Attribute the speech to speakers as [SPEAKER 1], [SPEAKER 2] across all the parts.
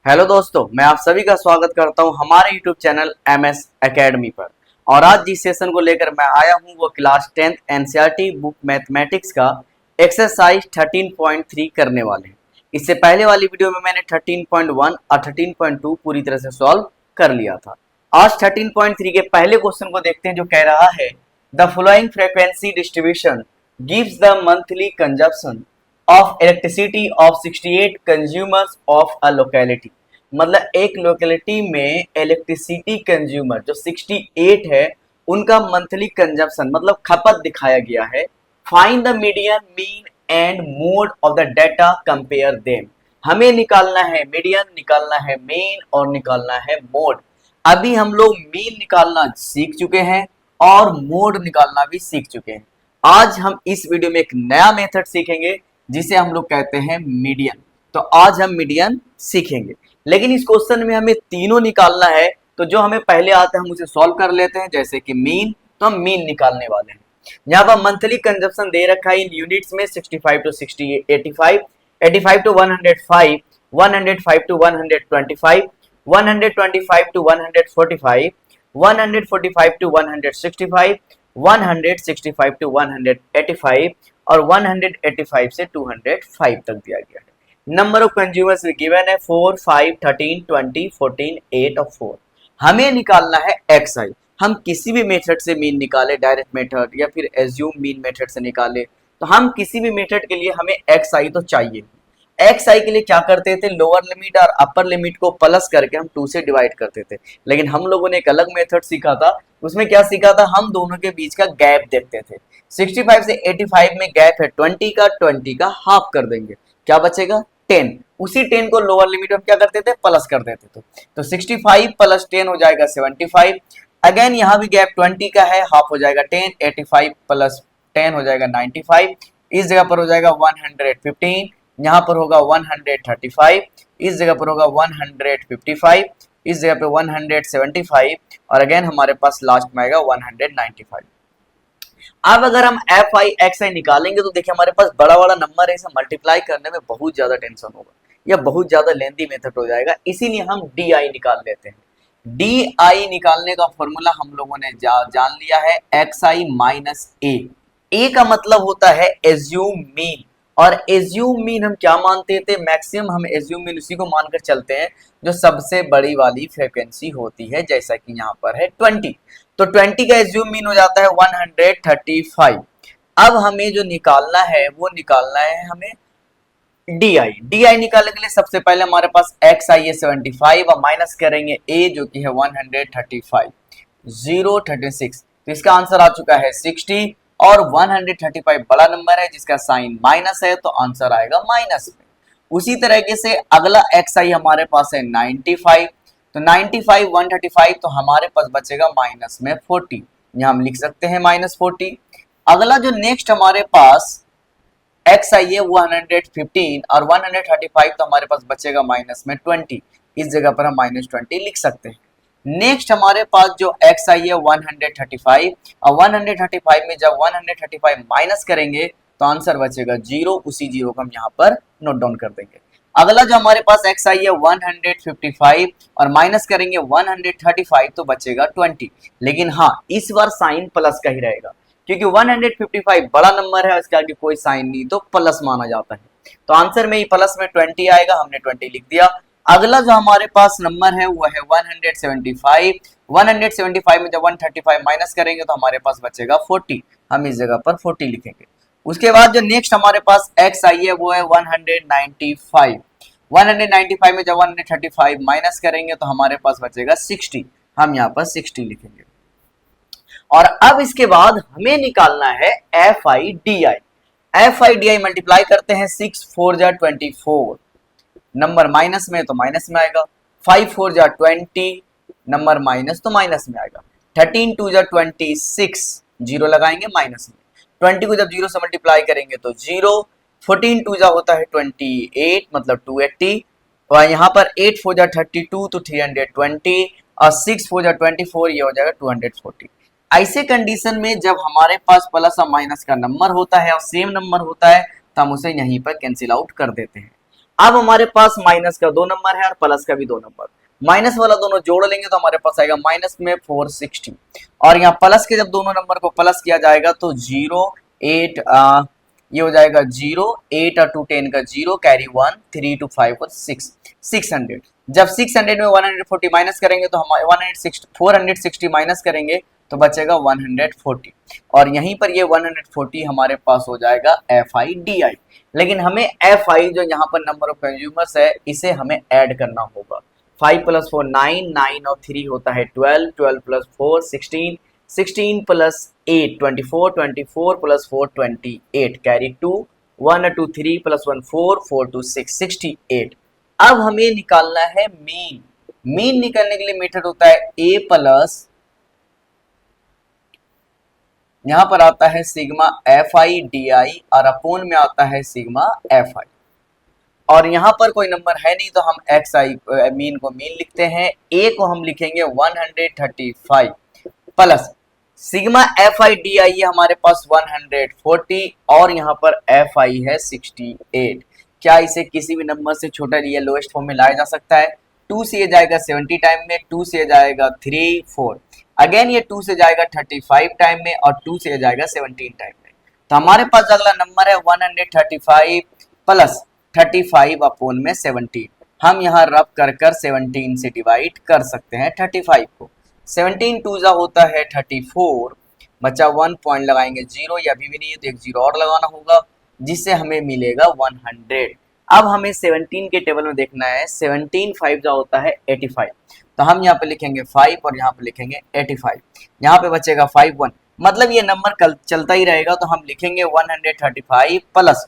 [SPEAKER 1] Hello दोस्तों, मैं आप सभी का स्वागत करता हूं हमारे यूट्यूब चैनल एमएस एकेडमी पर। और आज जिस सेशन को लेकर मैं आया हूं वो class 10th NCERT book mathematics का एक्सरसाइज 13.3 करने वाले हैं। इससे पहले वाली वीडियो में मैंने 13.1 और 13.2 पूरी तरह से सॉल्व कर लिया था। आज 13.3 के पहले क्वेश्चन को देखते हैं, जो कह रहा है the following frequency distribution gives the monthly consumption of elasticity of 68 consumers of a locality. मतलब एक लोकेलिटी में इलेक्ट्रिसिटी कंज्यूमर जो 68 है उनका मंथली कंजप्शन मतलब खपत दिखाया गया है। Find the median mean and mode of the data, compare them. हमें निकालना है मीडियन, निकालना है मीन और निकालना है मोड। अभी हम लोग मीन निकालना सीख चुके हैं और मोड निकालना भी सीख चुके हैं। आज हम इस वीडियो में एक नया मेथड सीखेंगे जिसे हम लोग कहते हैं मीडियन। तो आज हम मीडियन सीखेंगे, लेकिन इस क्वेश्चन में हमें तीनों निकालना है। तो जो हमें पहले आता है हम उसे सॉल्व कर लेते हैं। जैसे कि मीन, तो हम मीन निकालने वाले हैं। यहाँ पर मंथली कंजप्शन दे रखा है इन यूनिट्स में 65 to 60 85, 85 to 105, 105 to 125, 125 to 145, 145 to 165, 165 to 185 और 185 से 205 तक दिया गया है। नंबर ऑफ कंज्यूमर्स गिवन है 4, 5, 13, 20, 14, 8 और 4। हमें निकालना है एक्स आई। हम किसी भी मेथड से मीन निकाले, डायरेक्ट मेथड या फिर एज्यूम मीन मेथड से निकाले, तो हम किसी भी मेथड के लिए हमें एक्स आई तो चाहिए। एक्स आई के लिए क्या करते थे, लोअर लिमिट और अपर लिमिट को प्लस करके हम 2 से डिवाइड करते थे। लेकिन हम लोगों ने एक अलग मेथड सीखा था। उसमें क्या सीखा था, हम दोनों के बीच का गैप देखते थे। 65 से 85 में गैप है 20 का हाफ कर देंगे, क्या बचेगा 10। उसी 10 को लोअर लिमिट में क्या करते थे, प्लस कर देते थे। तो 65 प्लस 10 हो जाएगा 75। अगेन यहाँ भी गैप 20 का है, हाफ हो जाएगा 10। 85 प्लस 10 हो जाएगा 95। इस जगह पर हो जाएगा 115, यहाँ पर होगा 135, इस जगह पर होगा 155, इस जगह पे 175 और अगेन हमारे पास लास्ट में आएगा 195। अब अगर हम एफ आई एक्स आई निकालेंगे तो देखिए हमारे पास बड़ा बड़ा नंबर है, इसे मल्टीप्लाई करने में बहुत ज्यादा टेंशन होगा या बहुत ज्यादा लेंथी मेथड हो जाएगा। इसीलिए हम डी आई निकाल लेते हैं। डी आई निकालने का फॉर्मूला हम लोगों ने जान लिया है, एक्स आई माइनस ए का मतलब होता है एज्यूम मीन। और एज्यूम मीन हम क्या मानते थे, मैक्सिमम हम एज्यूम मीन उसी को मानकर चलते हैं जो सबसे बड़ी वाली फ्रीक्वेंसी होती है, जैसा कि यहाँ पर है 20। तो 20 का एज्यूम मीन हो जाता है 135। अब हमें जो निकालना है वो निकालना है हमें डी आई। डी आई निकालने के लिए सबसे पहले हमारे पास एक्स आई है 75 और माइनस करेंगे ए जो कि है 135, 036। तो इसका आंसर आ चुका है 60 और 135 बड़ा नंबर है जिसका साइन माइनस है, तो आंसर आएगा माइनस में। उसी तरीके से अगला एक्स आई हमारे पास है 95। तो 95 135, तो हमारे पास बचेगा माइनस में 40, यहाँ हम लिख सकते हैं माइनस 40। अगला जो नेक्स्ट हमारे पास एक्स आई है 115 और 135, तो हमारे पास बचेगा माइनस में 20, इस जगह पर हम माइनस 20 लिख सकते हैं। नेक्स्ट हमारे पास जो एक्स आई है 135 और 135 में जब 135 माइनस करेंगे तो आंसर बचेगा 0। उसी 0 को हम यहाँ पर नोट डाउन कर देंगे। अगला जो हमारे पास एक्स आई है 155 और माइनस करेंगे 135 तो बचेगा 20। लेकिन हाँ, इस बार साइन प्लस का ही रहेगा क्योंकि 155 बड़ा नंबर है, इसके आगे कोई साइन नहीं तो प्लस माना जाता है। तो आंसर में ही प्लस में 20 आएगा, हमने 20 लिख दिया। अगला जो हमारे पास नंबर है वो है 175। 175 में जब 135 माइनस करेंगे तो हमारे पास बचेगा 40, हम इस जगह पर 40 लिखेंगे। उसके बाद जो नेक्स्ट हमारे पास एक्स आई है वो है 195। 195 में जब 135 माइनस करेंगे तो हमारे पास बचेगा 60, हम यहाँ पर 60 लिखेंगे। और अब इसके बाद हमें निकालना है F I D I. F I D I multiply करते हैं 6 4 जा 24, नंबर माइनस में तो माइनस में आएगा। 5 4 जा 20, नंबर माइनस तो माइनस में आएगा। 13 2 जा 26, जीरो लगाएंगे माइनस में। 20 को जब जीरो से मल्टीप्लाई करेंगे तो 0। 14 2 जा होता है 28 मतलब 280, और यहाँ पर 8 4 जा 32 तो 320 और 6 4 जा 24, ये हो जाएगा 240। ऐसे कंडीशन में जब हमारे पास प्लस और माइनस का नंबर होता है और सेम नंबर होता है तो हम उसे यहीं पर कैंसिल आउट कर देते हैं। अब हमारे पास माइनस का 2 नंबर है और प्लस का भी 2 नंबर, माइनस वाला दोनों जोड़ लेंगे तो हमारे पास आएगा माइनस में 460, और यहाँ प्लस के जब दोनों नंबर को प्लस किया जाएगा तो 0 8 ये हो जाएगा 0 8 और 2 10 का 0 कैरी 1 3 2 5 और 6 600। जब 600 में 140 माइनस करेंगे तो हम 460 माइनस करेंगे तो बचेगा 140, और यहीं पर ये 140 हमारे पास हो जाएगा FIDI। लेकिन हमें FI जो यहाँ पर नंबर ऑफ कंज्यूमर्स है इसे हमें ऐड करना होगा। 5 + 4 9, 9 और 3 होता है 12, 12 + 4 16, 16 + 8 24, 24 + 4 28 कैरी 2 1 2 3 + 1 4 4 2 6 68। अब हमें निकालना है मीन। मीन निकालने के लिए मेथड होता है A प्लस, यहां पर आता है सिग्मा FIDI और अपोन में आता है सिग्मा FI, और यहां पर कोई नंबर है नहीं तो हम XI मीन को मीन लिखते हैं, A को हम लिखेंगे 135 प्लस सिग्मा FIDI ये हमारे पास 140 और यहाँ पर FI है 68। क्या इसे किसी भी नंबर से छोटा या लोएस्ट फॉर्म में लाया जा सकता है? 2 से ये जाएगा 70 टाइम में, 2 से ये जाएगा 3 4, अगेन ये 2 से जाएगा 35 टाइम में और 2 से ये जाएगा 17 टाइम में। तो हमारे पास अगला नंबर है 135 प्लस 35 अपोन में 17। हम यहाँ रब कर 17 से डिवाइड कर सकते हैं 35 को। 17 2 होता है 34, बचा 1 पॉइंट लगाएंगे 0, या अभी भी नहीं है तो एक 0 और लगाना होगा जिससे हमें मिलेगा 100। अब हमें 17 के टेबल में देखना है, 17 5 होता है 85, तो हम यहाँ पे लिखेंगे 5 और यहाँ पे लिखेंगे 85, यहाँ पे बचेगा 5 1, मतलब ये नंबर कल चलता ही रहेगा तो हम लिखेंगे 135 प्लस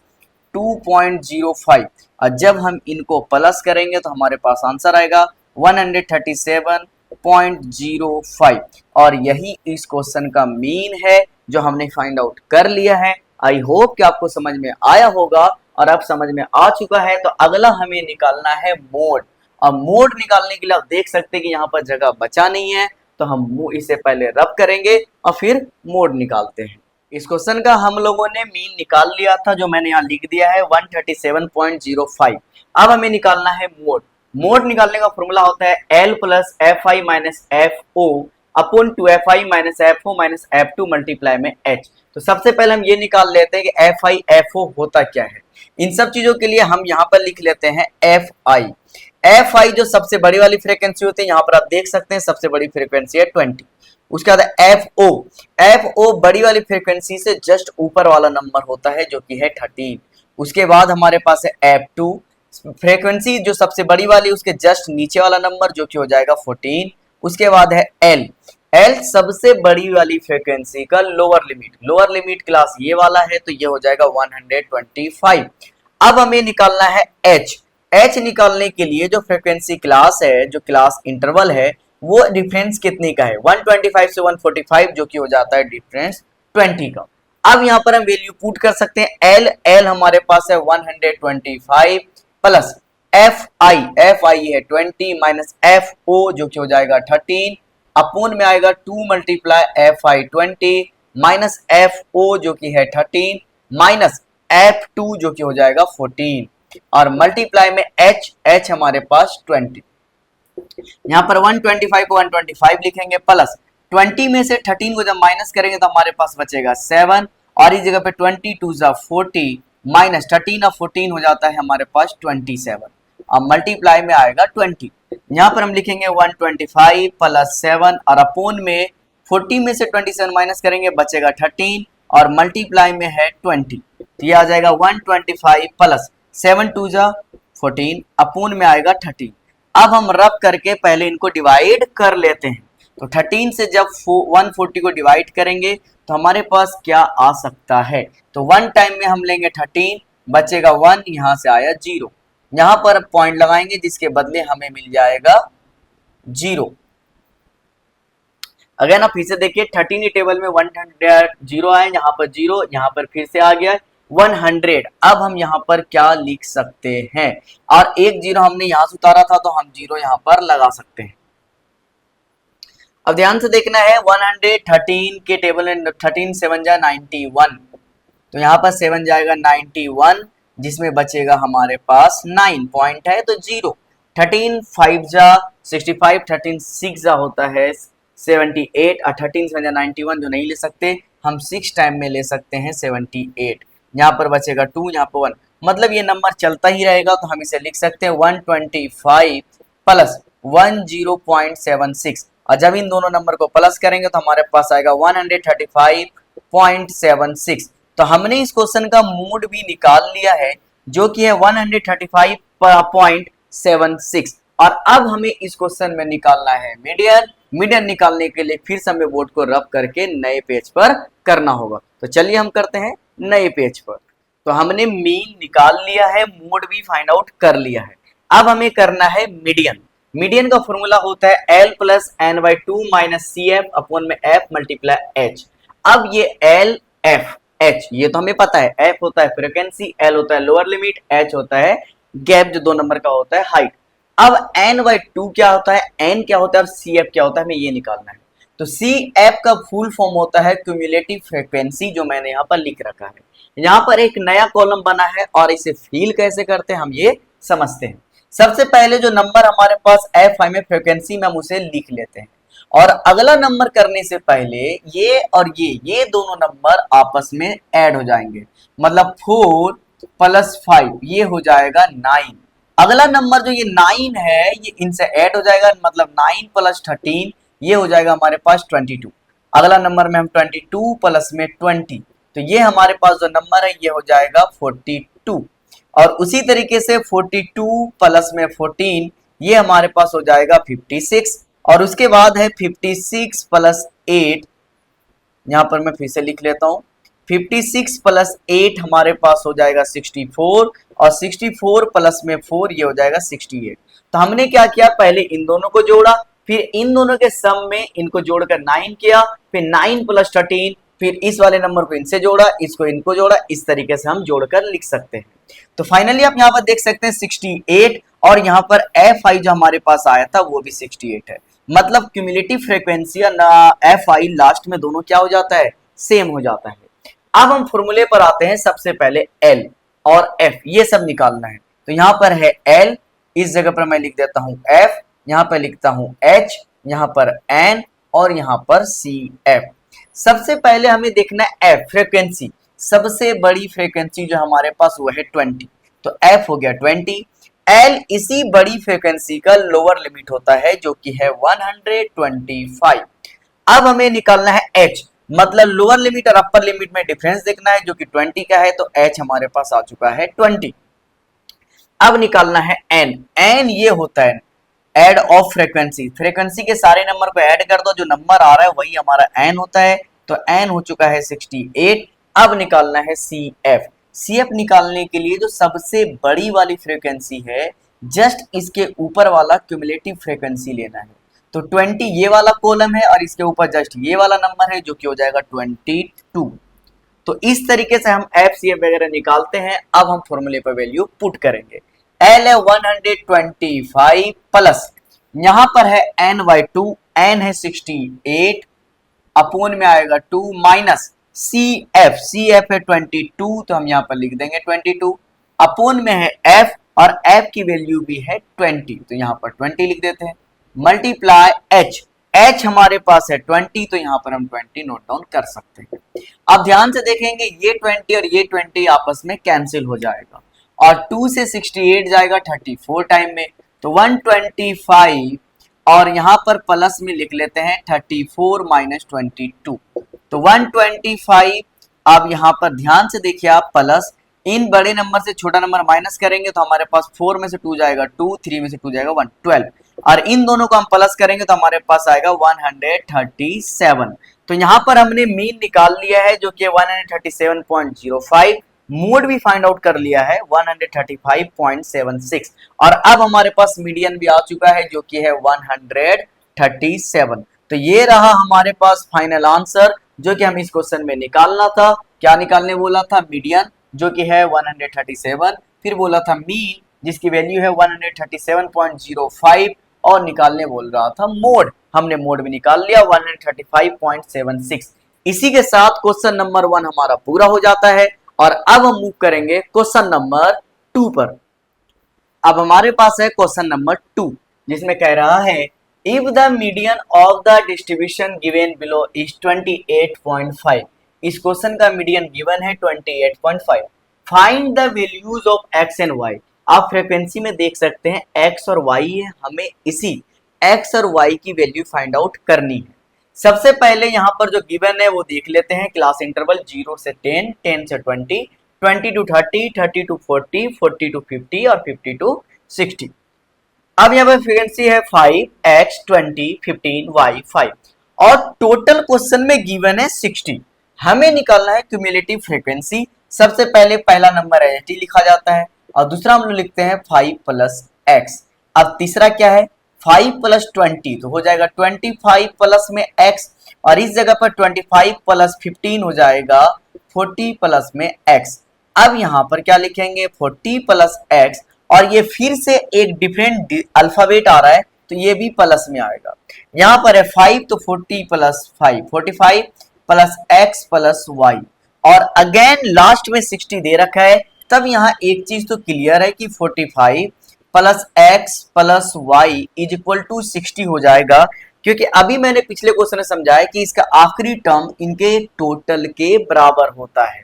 [SPEAKER 1] 2.05, और जब हम इनको प्लस करेंगे तो हमारे पास आंसर आएगा 137.05, और यही इस क्वेश्चन का मीन है जो हमने फाइंड आउट कर लिया है। आई होप कि आपको समझ में आया होगा, और अब समझ में आ चुका है तो अगला हमें निकालना है मोड। अब मोड निकालने के लिए आप देख सकते हैं कि यहाँ पर जगह बचा नहीं है, तो हम इसे पहले रब करेंगे और फिर मोड निकालते हैं। इस क्वेश्चन का हम लोगों ने मीन निकाल लिया था जो मैंने यहाँ लिख दिया है 137.05। अब हमें निकालना है मोड। मोड निकालने का फॉर्मूला होता है L plus FI minus FO upon 2FI minus FO minus F2 multiply में H। तो सबसे पहले हम ये निकाल लेते हैं कि FI FO होता क्या है। इन सब चीजों के लिए हम यहाँ पर लिख लेते हैं FI। FI जो सबसे बड़ी वाली फ्रीक्वेंसी होती है, यहाँ पर आप देख सकते हैं सबसे बड़ी फ्रीक्वेंसी है 20। उसके बाद FO बड़ी वाली फ्रीक्वेंसी से जस्ट ऊपर वाला नंबर होता है जो कि है 13। उसके बाद हमारे पास है F2 फ्रीक्वेंसी जो सबसे बड़ी वाली उसके जस्ट नीचे वाला नंबर जो कि हो जाएगा 14। उसके बाद है L सबसे बड़ी वाली फ्रीक्वेंसी का लोअर लिमिट क्लास ये वाला है तो ये हो जाएगा 125। अब हमें निकालना है H निकालने के लिए जो फ्रीक्वेंसी क्लास है, जो क्लास इंटरवल है, वो डिफरेंस कितने का है 125 से 145 जो कि हो जाता है डिफरेंस 20 का। अब यहाँ पर हम वैल्यू पुट कर सकते हैं L हमारे पास है 125 प्लस FI है 20 माइनस FO जो कि हो जाएगा 13 अपोन में आएगा 2 मल्टीप्लाई FI 20 माइनस FO जो कि है 13 माइनस F2 जो कि हो जाएगा 14 और मल्टीप्लाई में H हमारे पास 20। यहाँ पर 125 को 125 लिखेंगे प्लस 20 में से 13 को जब माइनस करेंगे तो हमारे पास बचेगा 7 और इस जगह पे 22 40 माइनस 13 और 14 हो जाता है हमारे पास 27 और मल्टीप्लाई में आएगा 20। यहाँ पर हम लिखेंगे 125 प्लस 7 और अपोन में 40 में से 27 माइनस करेंगे बचेगा 13 और मल्टीप्लाई में है 20, तो ये आ जाएगा 125 प्लस 7 2 14 अपोन में आएगा 13। अब हम रब करके पहले इनको डिवाइड कर लेते हैं, तो 13 से जब 140 को डिवाइड करेंगे तो हमारे पास क्या आ सकता है, तो 1 टाइम में हम लेंगे 13 बचेगा 1, यहाँ से आया 0, यहाँ पर पॉइंट लगाएंगे जिसके बदले हमें मिल जाएगा 0। अगर ना फिर से देखिए 13 टेबल में 0 आए, यहाँ पर 0, यहाँ पर फिर से आ गया 100। अब हम यहाँ पर क्या लिख सकते हैं, और एक 0 हमने यहाँ से उतारा था तो हम 0 यहाँ पर लगा सकते हैं। अब ध्यान से देखना है 113 के टेबल में 13 7 जा 91, तो यहाँ पर 7 जाएगा 91 जिसमें बचेगा हमारे पास 9 पॉइंट है तो 0। 13 5 जा 65, 13 6 जा होता है 78 और 13 7 जा 91 जो नहीं ले सकते हम 6 टाइम में ले सकते हैं 78। यहाँ पर बचेगा 2, यहाँ पर 1, मतलब ये नंबर चलता ही रहेगा तो हम इसे लिख सकते हैं 125 प्लस 10.76। और जब इन दोनों नंबर को प्लस करेंगे तो हमारे पास आएगा 135.76। तो हमने इस क्वेश्चन का मोड भी निकाल लिया है जो कि है 135.76। और अब हमें इस क्वेश्चन में निकालना है मीडियन। मीडियन निकालने के लिए फिर से हमें बोर्ड को रब करके नए पेज पर करना होगा। तो चलिए हम करते हैं नए पेज पर। तो हमने मीन निकाल लिया है, मोड भी फाइंड आउट कर लिया है। अब हमें करना है मीडियन। मीडियन का फॉर्मूला होता है L plus N by 2 minus C F upon में F मल्टीप्लाई H। अब ये L F H ये तो हमें पता है, F होता है फ्रीक्वेंसी, L होता है लोअर लिमिट, H होता है गैप जो 2 नंबर का होता है हाइट। अब n बाई 2 क्या होता है, n क्या होता है और सी एफ क्या होता है, हमें ये निकालना है। तो सी एफ का फुल फॉर्म होता है क्यूमुलेटिव फ्रीक्वेंसी, जो मैंने यहाँ पर लिख रखा है। यहाँ पर एक नया कॉलम बना है और इसे फील कैसे करते हैं हम ये समझते हैं। सबसे पहले जो नंबर हमारे पास एफ आई में फ्रीक्वेंसी में हम उसे लिख लेते हैं, और अगला नंबर करने से पहले ये और ये दोनों नंबर आपस में ऐड हो जाएंगे, मतलब 4 प्लस 5 ये हो जाएगा 9। अगला नंबर जो ये 9 है ये इनसे ऐड हो जाएगा, मतलब 9 प्लस 13 ये हो जाएगा हमारे पास 22। अगला नंबर में हम 22 प्लस में 20 तो ये हमारे पास जो नंबर है ये हो जाएगा 42। और उसी तरीके से 42 प्लस में 14 ये हमारे पास हो जाएगा 56। और उसके बाद है 56 प्लस 8, यहाँ पर मैं फिर से लिख लेता हूँ, 56 प्लस 8 हमारे पास हो जाएगा 64, और 64 प्लस में 4 ये हो जाएगा 68। तो हमने क्या किया, पहले इन दोनों को जोड़ा, फिर इन दोनों के सम में इनको जोड़कर 9 किया, फिर 9 प्लस 13, फिर इस वाले नंबर को इनसे जोड़ा, इसको इनको जोड़ा, इस तरीके से हम जोड़कर लिख सकते हैं। तो फाइनली आप यहाँ पर देख सकते हैं 68, और यहाँ पर एफ आई जो हमारे पास आया था वो भी 68 है, मतलब cumulative frequency F I last में दोनों क्या हो जाता है, सेम हो जाता है। अब हम फॉर्मूले पर आते हैं। सबसे पहले एल और एफ ये सब निकालना है। तो यहाँ पर है एल, इस जगह पर मैं लिख देता हूँ एफ, यहाँ पर लिखता हूँ एच, यहाँ पर एन और यहाँ पर सी एफ। सबसे पहले हमें देखना है एफ फ्रीक्वेंसी, सबसे बड़ी फ्रीक्वेंसी जो हमारे पास वो है 20, तो एफ हो गया 20। एल इसी बड़ी फ्रीक्वेंसी का लोअर लिमिट होता है जो कि है 125। अब हमें निकालना है एच, मतलब लोअर लिमिट और अपर लिमिट में डिफरेंस देखना है जो कि 20 का है, तो एच हमारे पास आ चुका है 20। अब निकालना है एन। एन ये होता है एड ऑफ फ्रीक्वेंसी, फ्रीक्वेंसी के सारे नंबर को ऐड कर दो, जो नंबर आ रहा है वही हमारा एन होता है, तो एन हो चुका है 68। अब निकालना है सी एफ। सी एफ निकालने के लिए जो सबसे बड़ी वाली फ्रीक्वेंसी है जस्ट इसके ऊपर वाला क्यूमुलेटिव फ्रीक्वेंसी लेना है, तो 20 ये वाला कॉलम है और इसके ऊपर जस्ट ये वाला नंबर है जो कि हो जाएगा 22। तो इस तरीके से हम एफ सी एफ वगैरह निकालते हैं। अब हम फॉर्मूले पर वैल्यू पुट करेंगे। एल है 125 प्लस यहां पर है एन बाई 2, एन है 68 अपोन में आएगा 2 माइनस सी एफ है 22, तो हम यहां पर लिख देंगे 22, अपोन में है एफ और एफ की वैल्यू भी है 20, तो यहां पर 20 लिख देते हैं, मल्टीप्लाई एच। एच हमारे पास है 20, तो यहां पर हम 20 नोट डाउन कर सकते हैं। अब ध्यान से देखेंगे ये 20 और ये 20 आपस में कैंसिल हो जाएगा, और 2 से 68 जाएगा 34 टाइम में, तो 125 और यहाँ पर प्लस में लिख लेते हैं 34 माइनस 22, तो 125। अब यहाँ पर ध्यान से देखिए आप, प्लस इन बड़े नंबर से छोटा नंबर माइनस करेंगे तो हमारे पास 4 में से 2 जाएगा 2, 3 में से 2 जाएगा 1, 12, और इन दोनों को हम प्लस करेंगे तो हमारे पास आएगा 137। तो यहाँ पर हमने मीन निकाल लिया है जो कि 137.05, मोड भी फाइंड आउट कर लिया है 135.76, और अब हमारे पास मीडियन भी आ चुका है जो कि है 137। तो ये रहा हमारे पास फाइनल आंसर जो कि हम इस क्वेश्चन में निकालना था। क्या निकालने बोला था, मीडियन जो कि है 137, फिर बोला था मीन जिसकी वैल्यू है 137.05, और निकालने बोल रहा था मोड, हमने मोड भी निकाल लिया 135.76। इसी के साथ क्वेश्चन नंबर 1 हमारा पूरा हो जाता है। और अब हम मूव करेंगे क्वेश्चन नंबर 2 पर। अब हमारे पास है क्वेश्चन नंबर 2, जिसमें कह रहा है if the median of the distribution given below is 28.5। इस क्वेश्चन का मीडियन गिवन है 28.5। Find the values of X and Y. आप फ्रीक्वेंसी में देख सकते हैं एक्स और वाई है, हमें इसी एक्स और वाई की वैल्यू फाइंड आउट करनी है। सबसे पहले यहाँ पर जो गिवन है वो देख लेते हैं। क्लास इंटरवल 0 से 10, 10 से 20, 20 टू 30, 30 टू 40, 40 टू 50 और 50 टू 60। अब यहाँ पर फ्रीक्वेंसी है 5x 20 15 y 5 और टोटल क्वेश्चन में गिवन है 60। हमें निकालना है क्यूमुलेटिव फ्रीक्वेंसी। सबसे पहले पहला नंबर एच टी लिखा जाता है और दूसरा हम लोग लिखते हैं 5 प्लस एक्स। अब तीसरा क्या है 5 प्लस 20, तो हो जाएगा 25 प्लस में x और इस जगह पर 25 प्लस 15 हो जाएगा 40 प्लस में x। अब यहाँ पर क्या लिखेंगे 40 प्लस x और ये फिर से एक डिफरेंट अल्फाबेट आ रहा है तो ये भी प्लस में आएगा। यहाँ पर है 5 तो 40 plus 5 45 plus x plus y और अगेन लास्ट में 60 दे रखा है। तब यहाँ एक चीज तो क्लियर है कि 45 plus X plus Y is equal to 60 हो जाएगा, क्योंकि अभी मैंने पिछले क्वेश्चन में समझाया कि इसका आखिरी टर्म इनके टोटल के बराबर होता है।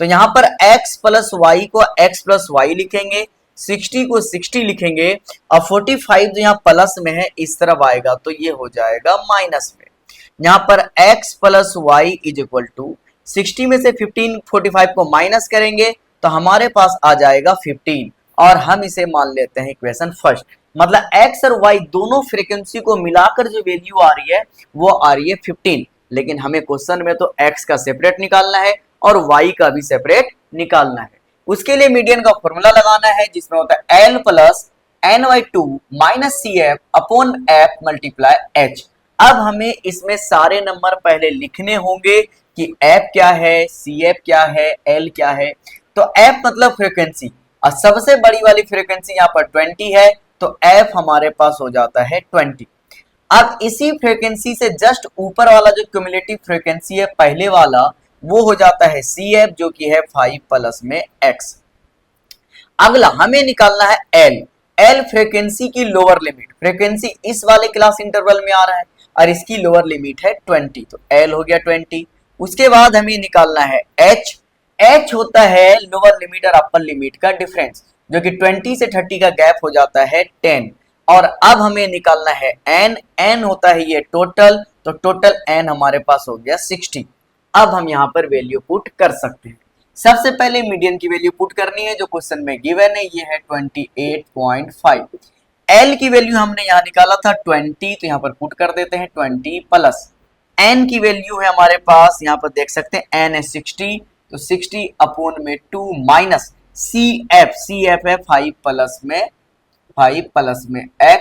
[SPEAKER 1] तो यहाँ पर x प्लस वाई को x प्लस वाई लिखेंगे, 60 को 60 लिखेंगे और 45 जो यहाँ प्लस में है इस तरफ आएगा तो ये हो जाएगा माइनस में। यहाँ पर x plus Y is equal to 60 में से 15 45 को माइनस करेंगे तो हमारे पास आ जाएगा 15 और हम इसे मान लेते हैं इक्वेशन फर्स्ट। मतलब x और y दोनों फ्रीक्वेंसी को मिलाकर जो वैल्यू आ रही है वो आ रही है 15, लेकिन हमें क्वेश्चन में तो x का सेपरेट निकालना है और y का भी सेपरेट निकालना है। उसके लिए मीडियन का फॉर्मूला लगाना है जिसमें होता है L plus NY2 minus CF upon F multiply H। अब हमें इसमें सारे नंबर पहले लिखने होंगे कि F क्या है, CF क्या है, L क्या है। तो F मतलब फ्रीक्वेंसी और सबसे बड़ी वाली फ्रीक्वेंसी यहाँ पर 20 है तो F हमारे पास हो जाता है 20। अब इसी फ्रीक्वेंसी से जस्ट ऊपर वाला जो क्यूमुलेटिव फ्रीक्वेंसी है पहले वाला वो हो जाता है CF जो कि है 5 प्लस में X। अगला हमें निकालना है L। L फ्रीक्वेंसी की लोअर लिमिट, फ्रीक्वेंसी इस वाले क्लास इंटरवल में आ रहा है और इसकी लोअर लिमिट है 20 तो L हो गया 20। उसके बाद हमें निकालना है H। H होता है लोअर लिमिट और अपर लिमिट का डिफरेंस जो कि 20 से 30 का गैप हो जाता है 10। और अब हमें निकालना है N। N होता है ये टोटल, तो टोटल N हमारे पास हो गया 60। अब हम यहाँ पर वैल्यू पुट कर सकते हैं। सबसे पहले मीडियन की वैल्यू पुट करनी है जो क्वेश्चन में गिवन है, ये है 28.5। L की वैल्यू हमने यहाँ निकाला था 20 तो यहाँ पर पुट कर देते हैं 20 प्लस N की वैल्यू है हमारे पास यहाँ पर देख सकते हैं N है 60 तो 60 अपॉन में 2 माइनस CF, CF है 5 प्लस में X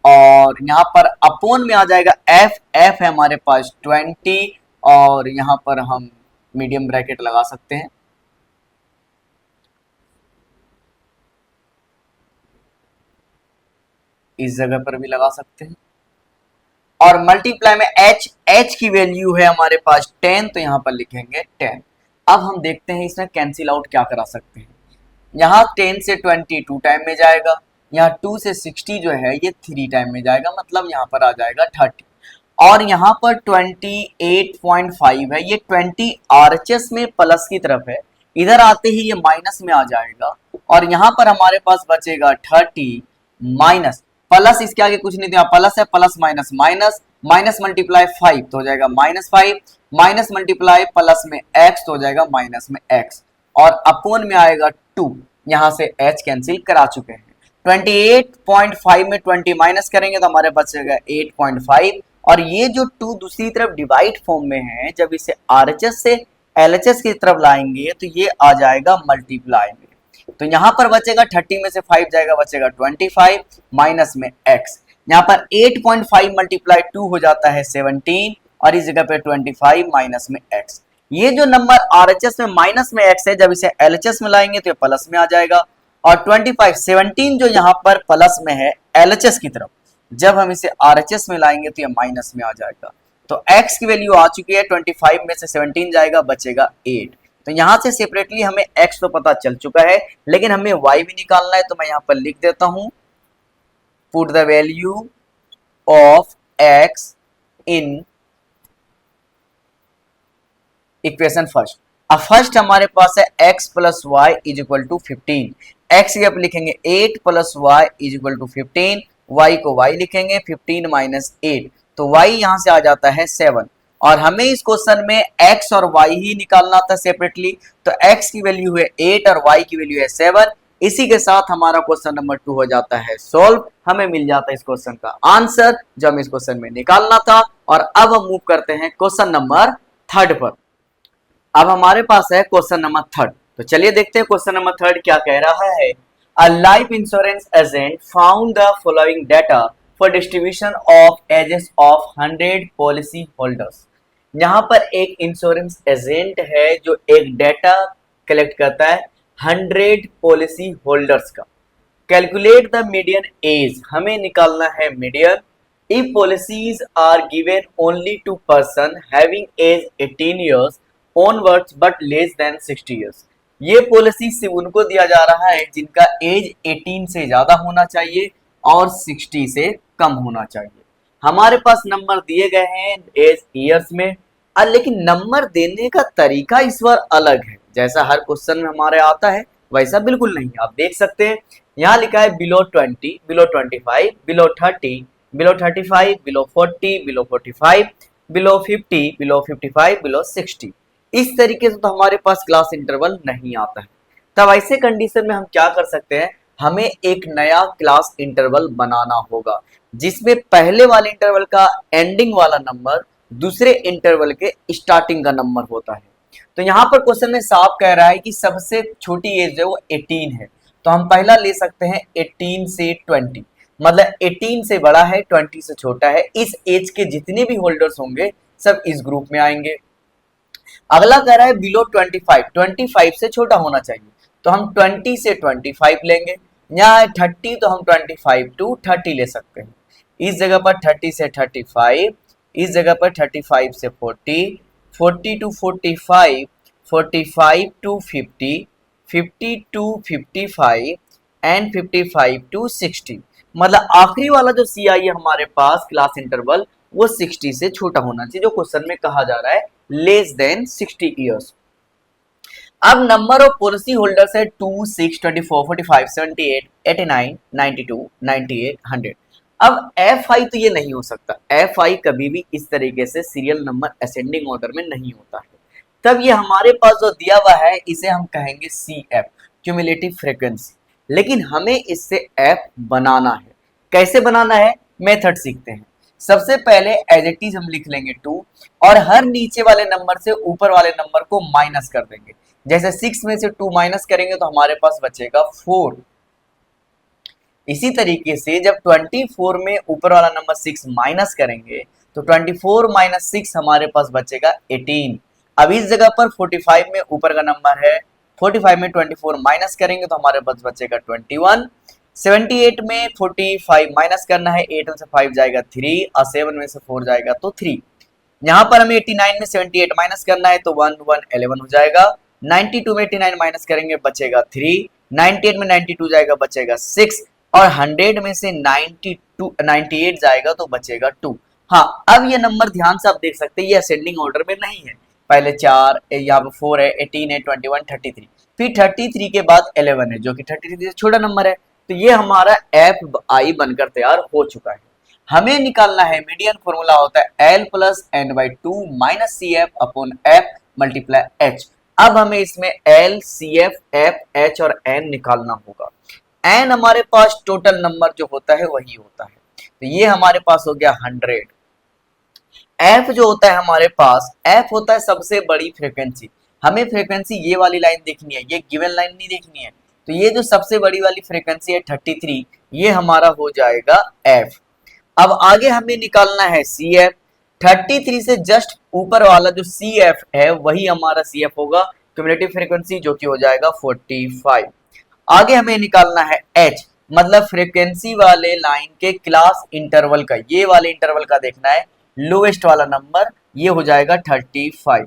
[SPEAKER 1] और यहाँ पर अपॉन में आ जाएगा F। F है हमारे पास 20 और यहाँ पर हम मीडियम ब्रैकेट लगा सकते हैं। इस जगह पर भी लगा सकते हैं और मल्टीप्लाई में H की वैल्यू है हमारे पास 10 तो यहाँ पर लिखेंगे 10। अब हम देखते हैं इसमें कैंसिल आउट क्या करा सकते हैं। यहाँ 10 से 20 2 टाइम में जाएगा, यहाँ 2 से 60 जो है ये 3 टाइम में जाएगा, मतलब यहाँ पर आ जाएगा 30 और यहाँ पर 28.5 है, ये 20 आरएचएस में प्लस की तरफ है, इधर आते ही ये माइनस में आ जाएगा और यहाँ पर हमारे पास बचेगा 30 माइनस प्लस, इसके आगे कुछ नहीं था, प्लस है plus minus minus minus multiply 5 तो हो जाएगा -5 माइनस मल्टीप्लाई प्लस में x तो हो जाएगा माइनस में x और अपॉन में आएगा 2। यहाँ से h कैंसिल करा चुके हैं। 28.5 में 20 माइनस करेंगे तो हमारे पास बचेगा 8.5 और ये जो 2 दूसरी तरफ डिवाइड फॉर्म में है, जब इसे RHS से LHS की तरफ लाएंगे तो ये आ जाएगा मल्टीप्लाई में। तो यहाँ पर बचेगा 30 में से 5 जाएगा, बचेगा 25 माइनस में x। यहाँ पर 8.5 मल्टीप्लाई 2 हो जाता है 17 और इस जगह पे 25 माइनस में x। ये जो नंबर RHS में माइनस में x है, जब इसे LHS में लाएंगे तो ये प्लस में आ जाएगा और 17 जो यहाँ पर प्लस में है LHS की तरफ, जब हम इसे RHS में लाएंगे तो ये माइनस में आ जाएगा। तो x की वैल्यू आ चुकी है, 25 में से 17 जाएगा, बचेगा 8। तो तो यहाँ से सेपरेटली हमें x तो पता चल चुका है, लेकिन हमें y भी निकालना है। तो मैं यहाँ पर लिख देता हूं, put the value of x in equation first. अब फर्स्ट हमारे पास है x plus Y is equal to 15। x की अब लिखेंगे 8 plus Y is equal to 15, y को y लिखेंगे 15 माइनस 8, तो y यहां से आ जाता है 7। और हमें इस क्वेश्चन में x और y ही निकालना था सेपरेटली, तो x की वैल्यू है 8 और y की वैल्यू है 7। इसी के साथ हमारा क्वेश्चन नंबर 2 हो जाता है सॉल्व। हमें मिल जाता है इस क्वेश्चन का आंसर जो हमें इस क्वेश्चन में निकालना था। और अब हम मूव करते हैं क्वेश्चन नंबर 3 पर। अब हमारे पास है क्वेश्चन नंबर 3, तो चलिए देखते हैं क्वेश्चन नंबर 3 क्या कह रहा है। A life insurance agent found the following data for distribution of ages of 100 policy holders. यहाँ पर एक इंश्योरेंस एजेंट है जो एक डाटा कलेक्ट करता है 100 पॉलिसी होल्डर्स का। कैलकुलेट द मीडियन एज, हमें निकालना है median. If policies are given only to person having age 18 years onwards but less than 60 years. ये पॉलिसी सिर्फ उनको दिया जा रहा है जिनका एज 18 से ज्यादा होना चाहिए और 60 से कम होना चाहिए। हमारे पास नंबर दिए गए हैं एज ईयर्स में, लेकिन नंबर देने का तरीका इस बार अलग है। जैसा हर क्वेश्चन में हमारे आता है वैसा बिल्कुल नहीं। आप देख सकते हैं यहाँ लिखा है below 20, below 25, below 30, below 35, below 40, below 45, below 50, below 55, below 60। इस तरीके से तो हमारे पास क्लास इंटरवल नहीं आता है। तब ऐसे कंडीशन में हम क्या कर सकते हैं, हमें एक नया क्लास इंटरवल बनाना होगा जिसमें पहले वाले इंटरवल का एंडिंग वाला नंबर दूसरे इंटरवल के स्टार्टिंग का नंबर होता है। तो यहाँ पर क्वेश्चन में साफ कह रहा है कि सबसे छोटी एज है वो 18 है, तो हम पहला ले सकते हैं 18 से 20, मतलब 18 से बड़ा है 20 से छोटा है। इस एज के जितने भी होल्डर्स होंगे सब इस ग्रुप में आएंगे। अगला कह रहा है बिलो 25, 25 से छोटा होना चाहिए, तो हम 20 से 25 लेंगे। यहाँ है 30, तो हम 25 टू 30 ले सकते हैं। इस जगह पर 30 से 35, इस जगह पर 35 से 40, 40 to 45, 45 to 50, 50 to 55 and 55 to 60। मतलब आखिरी वाला जो सी आई है हमारे पास क्लास इंटरवल वो 60 से छोटा होना चाहिए, जो क्वेश्चन में कहा जा रहा है लेस देन 60 ईयर्स। अब नंबर ऑफ पॉलिसी होल्डर्स है 2, 6, 24, 45, 78, 89, 92, 98, 100। अब एफ आई तो ये नहीं हो सकता, एफ आई कभी भी इस तरीके से सीरियल नंबर असेंडिंग ऑर्डर में नहीं होता है। तब ये हमारे पास जो दिया हुआ है इसे हम कहेंगे सी एफ, क्यूमुलेटिव फ्रीक्वेंसी। लेकिन हमें इससे एफ बनाना है। कैसे बनाना है, मेथड सीखते हैं। सबसे पहले एज इट इज हम लिख लेंगे 2 और हर नीचे वाले नंबर से ऊपर वाले नंबर को माइनस कर देंगे। जैसे 6 में से 2 माइनस करेंगे तो हमारे पास बचेगा 4। इसी तरीके से जब 24 में ऊपर वाला नंबर 6 माइनस करेंगे तो 24 माइनस 6 हमारे पास बचेगा 18। अब इस जगह पर 45 में ऊपर का नंबर है, 45 में 24 माइनस करेंगे तो हमारे पास बचेगा 21। 78 में 45 माइनस करना है, 8 में से 5 जाएगा 3 और 7 में से 4 जाएगा तो 3। यहाँ पर हमें 89 में 78 माइनस करना है तो 1 1 11 हो जाएगा। 92 में 89 माइनस करेंगे बचेगा 3, 98 में 92 जाएगा बचेगा 6 और 100 में से 98 जाएगा तो बचेगा 2। हाँ, अब ये नंबर ध्यान से आप देख सकते हैं ये असेंडिंग ऑर्डर में नहीं है। पहले 4, यहाँ पर 4 है, 18 है, 21, 33, फिर 33 के बाद 11 है जो कि 33 से छोटा नंबर है। तो ये हमारा एफ आई बनकर तैयार हो चुका है। हमें निकालना है मीडियन, फॉर्मूला होता है L plus N by 2 minus C F upon F multiply H. अब हमें इसमें L, C F, F, H और एन निकालना होगा। एन हमारे पास टोटल नंबर जो होता है वही होता है, तो ये हमारे पास हो गया 100। एफ जो होता है हमारे पास, एफ होता है सबसे बड़ी फ्रीक्वेंसी। हमें फ्रीक्वेंसी ये वाली लाइन देखनी है, ये गिवन लाइन नहीं देखनी है। तो ये जो सबसे बड़ी वाली फ्रीक्वेंसी है 33, ये हमारा हो जाएगा एफ। अब आगे हमें निकालना है सी एफ। 33 से जस्ट ऊपर वाला जो सी एफ है वही हमारा सी एफ होगा, क्यूमुलेटिव फ्रीक्वेंसी, जो कि हो जाएगा 45। आगे हमें निकालना है एच, मतलब फ्रीक्वेंसी वाले लाइन के क्लास इंटरवल का, ये वाले इंटरवल का देखना है लोएस्ट वाला नंबर, ये हो जाएगा 35।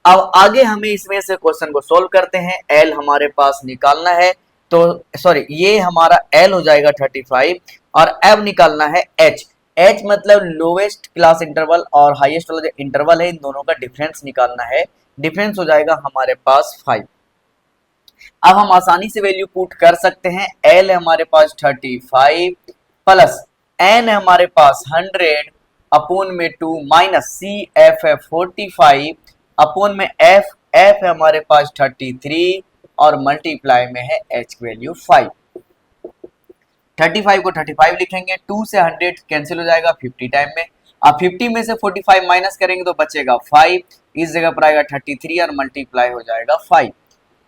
[SPEAKER 1] अब आगे हमें इसमें से क्वेश्चन को सोल्व करते हैं। एल हमारे पास निकालना है, तो सॉरी ये हमारा एल हो जाएगा 35 और अब निकालना है एच। एच मतलब लोवेस्ट क्लास इंटरवल और हाईएस्ट वाला जो इंटरवल है, इन दोनों का डिफरेंस निकालना है। डिफरेंस हो जाएगा हमारे पास 5। अब हम आसानी से वैल्यू पुट कर सकते हैं। एल है हमारे पास 35 प्लस एन है हमारे पास 100 अपोन में 2 माइनस सी एफ है 45 अपोन में एफ एफ है हमारे पास 33 और मल्टीप्लाई में है एच की वैल्यू 5। 35 को 35 लिखेंगे, 2 से 100 कैंसिल हो जाएगा 50 टाइम में। अब 50 में से 45 माइनस करेंगे तो बचेगा 5, इस जगह पर आएगा 33 और मल्टीप्लाई हो जाएगा 5।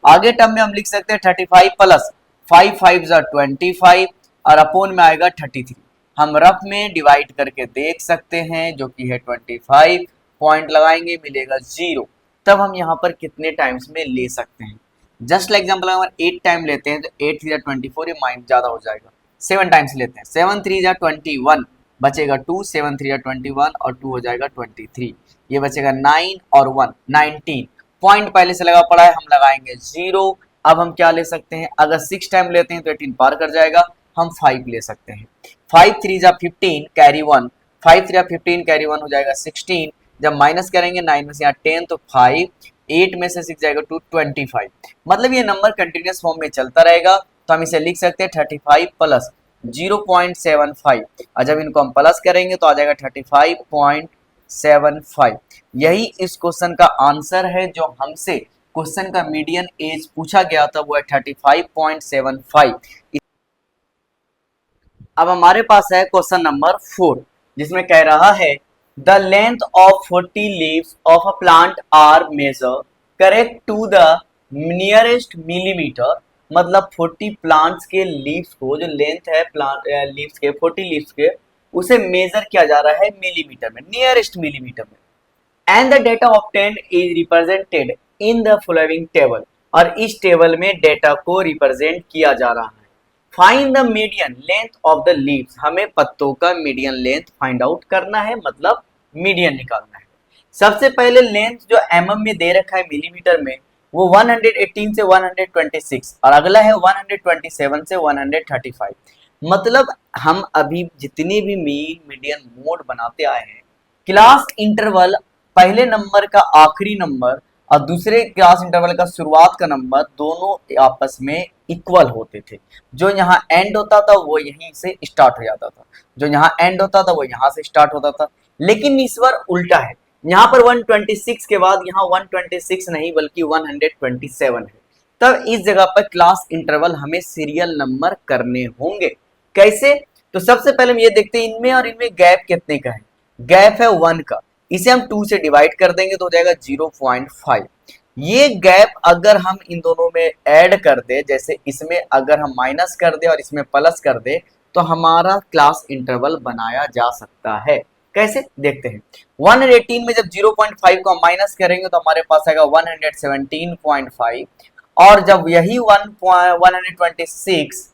[SPEAKER 1] आगे टर्म में हम लिख सकते हैं 35 प्लस 5 5 25 और अपोन में आएगा 33। हम रफ में डिवाइड करके देख सकते हैं, जो कि है 25, पॉइंट लगाएंगे मिलेगा 0। तब हम यहाँ पर कितने टाइम्स में ले सकते हैं? जस्ट लाइक एग्जाम्पल अगर 8 टाइम लेते हैं तो 8 3 24, ये माइंड ज्यादा हो जाएगा। 7 टाइम्स लेते हैं, 7 3 21 बचेगा 2, 7 3 21 और 2 हो जाएगा 23, ये बचेगा 9 और 1 19। पॉइंट पहले से लगा पड़ा है, हम लगाएंगे 0। अब हम क्या ले सकते हैं? अगर 6 टाइम लेते हैं तो 18 पार कर जाएगा, हम 5 ले सकते हैं। 5 3 15 कैरी 1, 5 3 15 कैरी 1 हो जाएगा 16। जब माइनस करेंगे 9 में से यहाँ 10 तो 5, 8 में से 6 जाएगा 2 25। मतलब ये नंबर कंटिन्यूस फॉर्म में चलता रहेगा, तो हम इसे लिख सकते हैं 35 प्लस 0.75 और जब इनको हम प्लस करेंगे तो आ जाएगा 35.75। यही इस क्वेश्चन का आंसर है। जो हमसे क्वेश्चन का मीडियन एज पूछा गया था वो है 35.75। अब हमारे पास है क्वेश्चन नंबर 4, जिसमें कह रहा है the length of 40 leaves of a plant are measure correct to the nearest millimetre. मतलब 40 प्लांट्स के लीव्स को, जो लेंथ है प्लांट लीव्स के 40 लीव्स के, उसे मेजर किया जा रहा है मिलीमीटर में, नियरेस्ट मिलीमीटर में। And the data obtained is represented in the following table, और इस टेबल में डेटा को रिप्रेजेंट किया जा रहा है। Find the median length of the leaves, हमें पत्तों का मीडियन लेंथ फाइंड आउट करना है, मतलब मीडियन निकालना है। सबसे पहले लेंथ जो mm में दे रखा है मिलीमीटर में, वो 118 से 126 और अगला है 127 से 135। मतलब हम अभी जितने भी मीन मीडियन मोड बनाते आए हैं, क्लास इंटरवल पहले नंबर का आखिरी नंबर और दूसरे क्लास इंटरवल का शुरुआत का नंबर दोनों आपस में इक्वल होते थे। जो यहाँ एंड होता था वो यहीं से स्टार्ट हो जाता था, जो यहाँ एंड होता था वो यहाँ से स्टार्ट होता था। लेकिन इस बार उल्टा है, यहाँ पर 126 के बाद यहाँ 126 नहीं बल्कि 127 है। तब इस जगह पर क्लास इंटरवल हमें सीरियल नंबर करने होंगे। कैसे? तो सबसे पहले हम ये देखते हैं इनमें और इनमें गैप कितने का है। गैप है 1 का, इसे हम 2 से डिवाइड कर देंगे तो हो जाएगा 0.5। ये गैप अगर हम इन दोनों में ऐड कर दे, जैसे इसमें अगर हम माइनस कर दे और इसमें प्लस कर दे, तो हमारा क्लास इंटरवल बनाया जा सकता है। कैसे? देखते हैं। 118 में जब 0.5 को हम माइनस करेंगे तो हमारे पास आएगा 117.5 और जब यही 126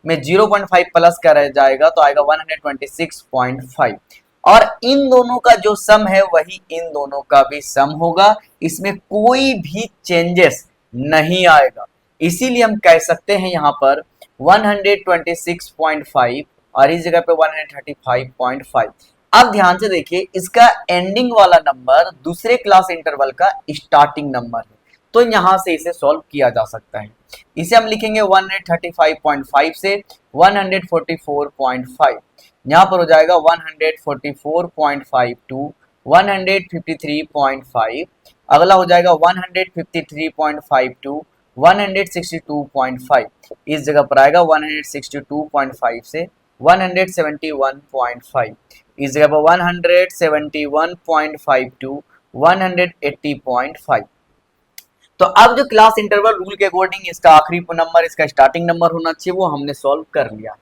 [SPEAKER 1] में 0.5 प्लस करा जाएगा तो आएगा 126.5 और इन दोनों का जो सम है वही इन दोनों का भी सम होगा, इसमें कोई भी चेंजेस नहीं आएगा। इसीलिए हम कह सकते हैं यहाँ पर 126.5 और इस जगह पे 135.5। अब ध्यान से देखिए, इसका एंडिंग वाला नंबर दूसरे क्लास इंटरवल का स्टार्टिंग नंबर है, तो यहां से इसे सॉल्व किया जा सकता है। इसे हम लिखेंगे 135.5 से 144.5, यहाँ पर हो जाएगा 144.5 टू 153.5, अगला हो जाएगा 153.5 टू 162.5, इस जगह पर आएगा 162.5 से 171.5, इस जगह पर 171.5 टू 180.5। तो अब जो क्लास इंटरवल रूल के अकॉर्डिंग इसका आखिरी नंबर इसका स्टार्टिंग नंबर होना चाहिए, वो हमने सॉल्व कर लिया।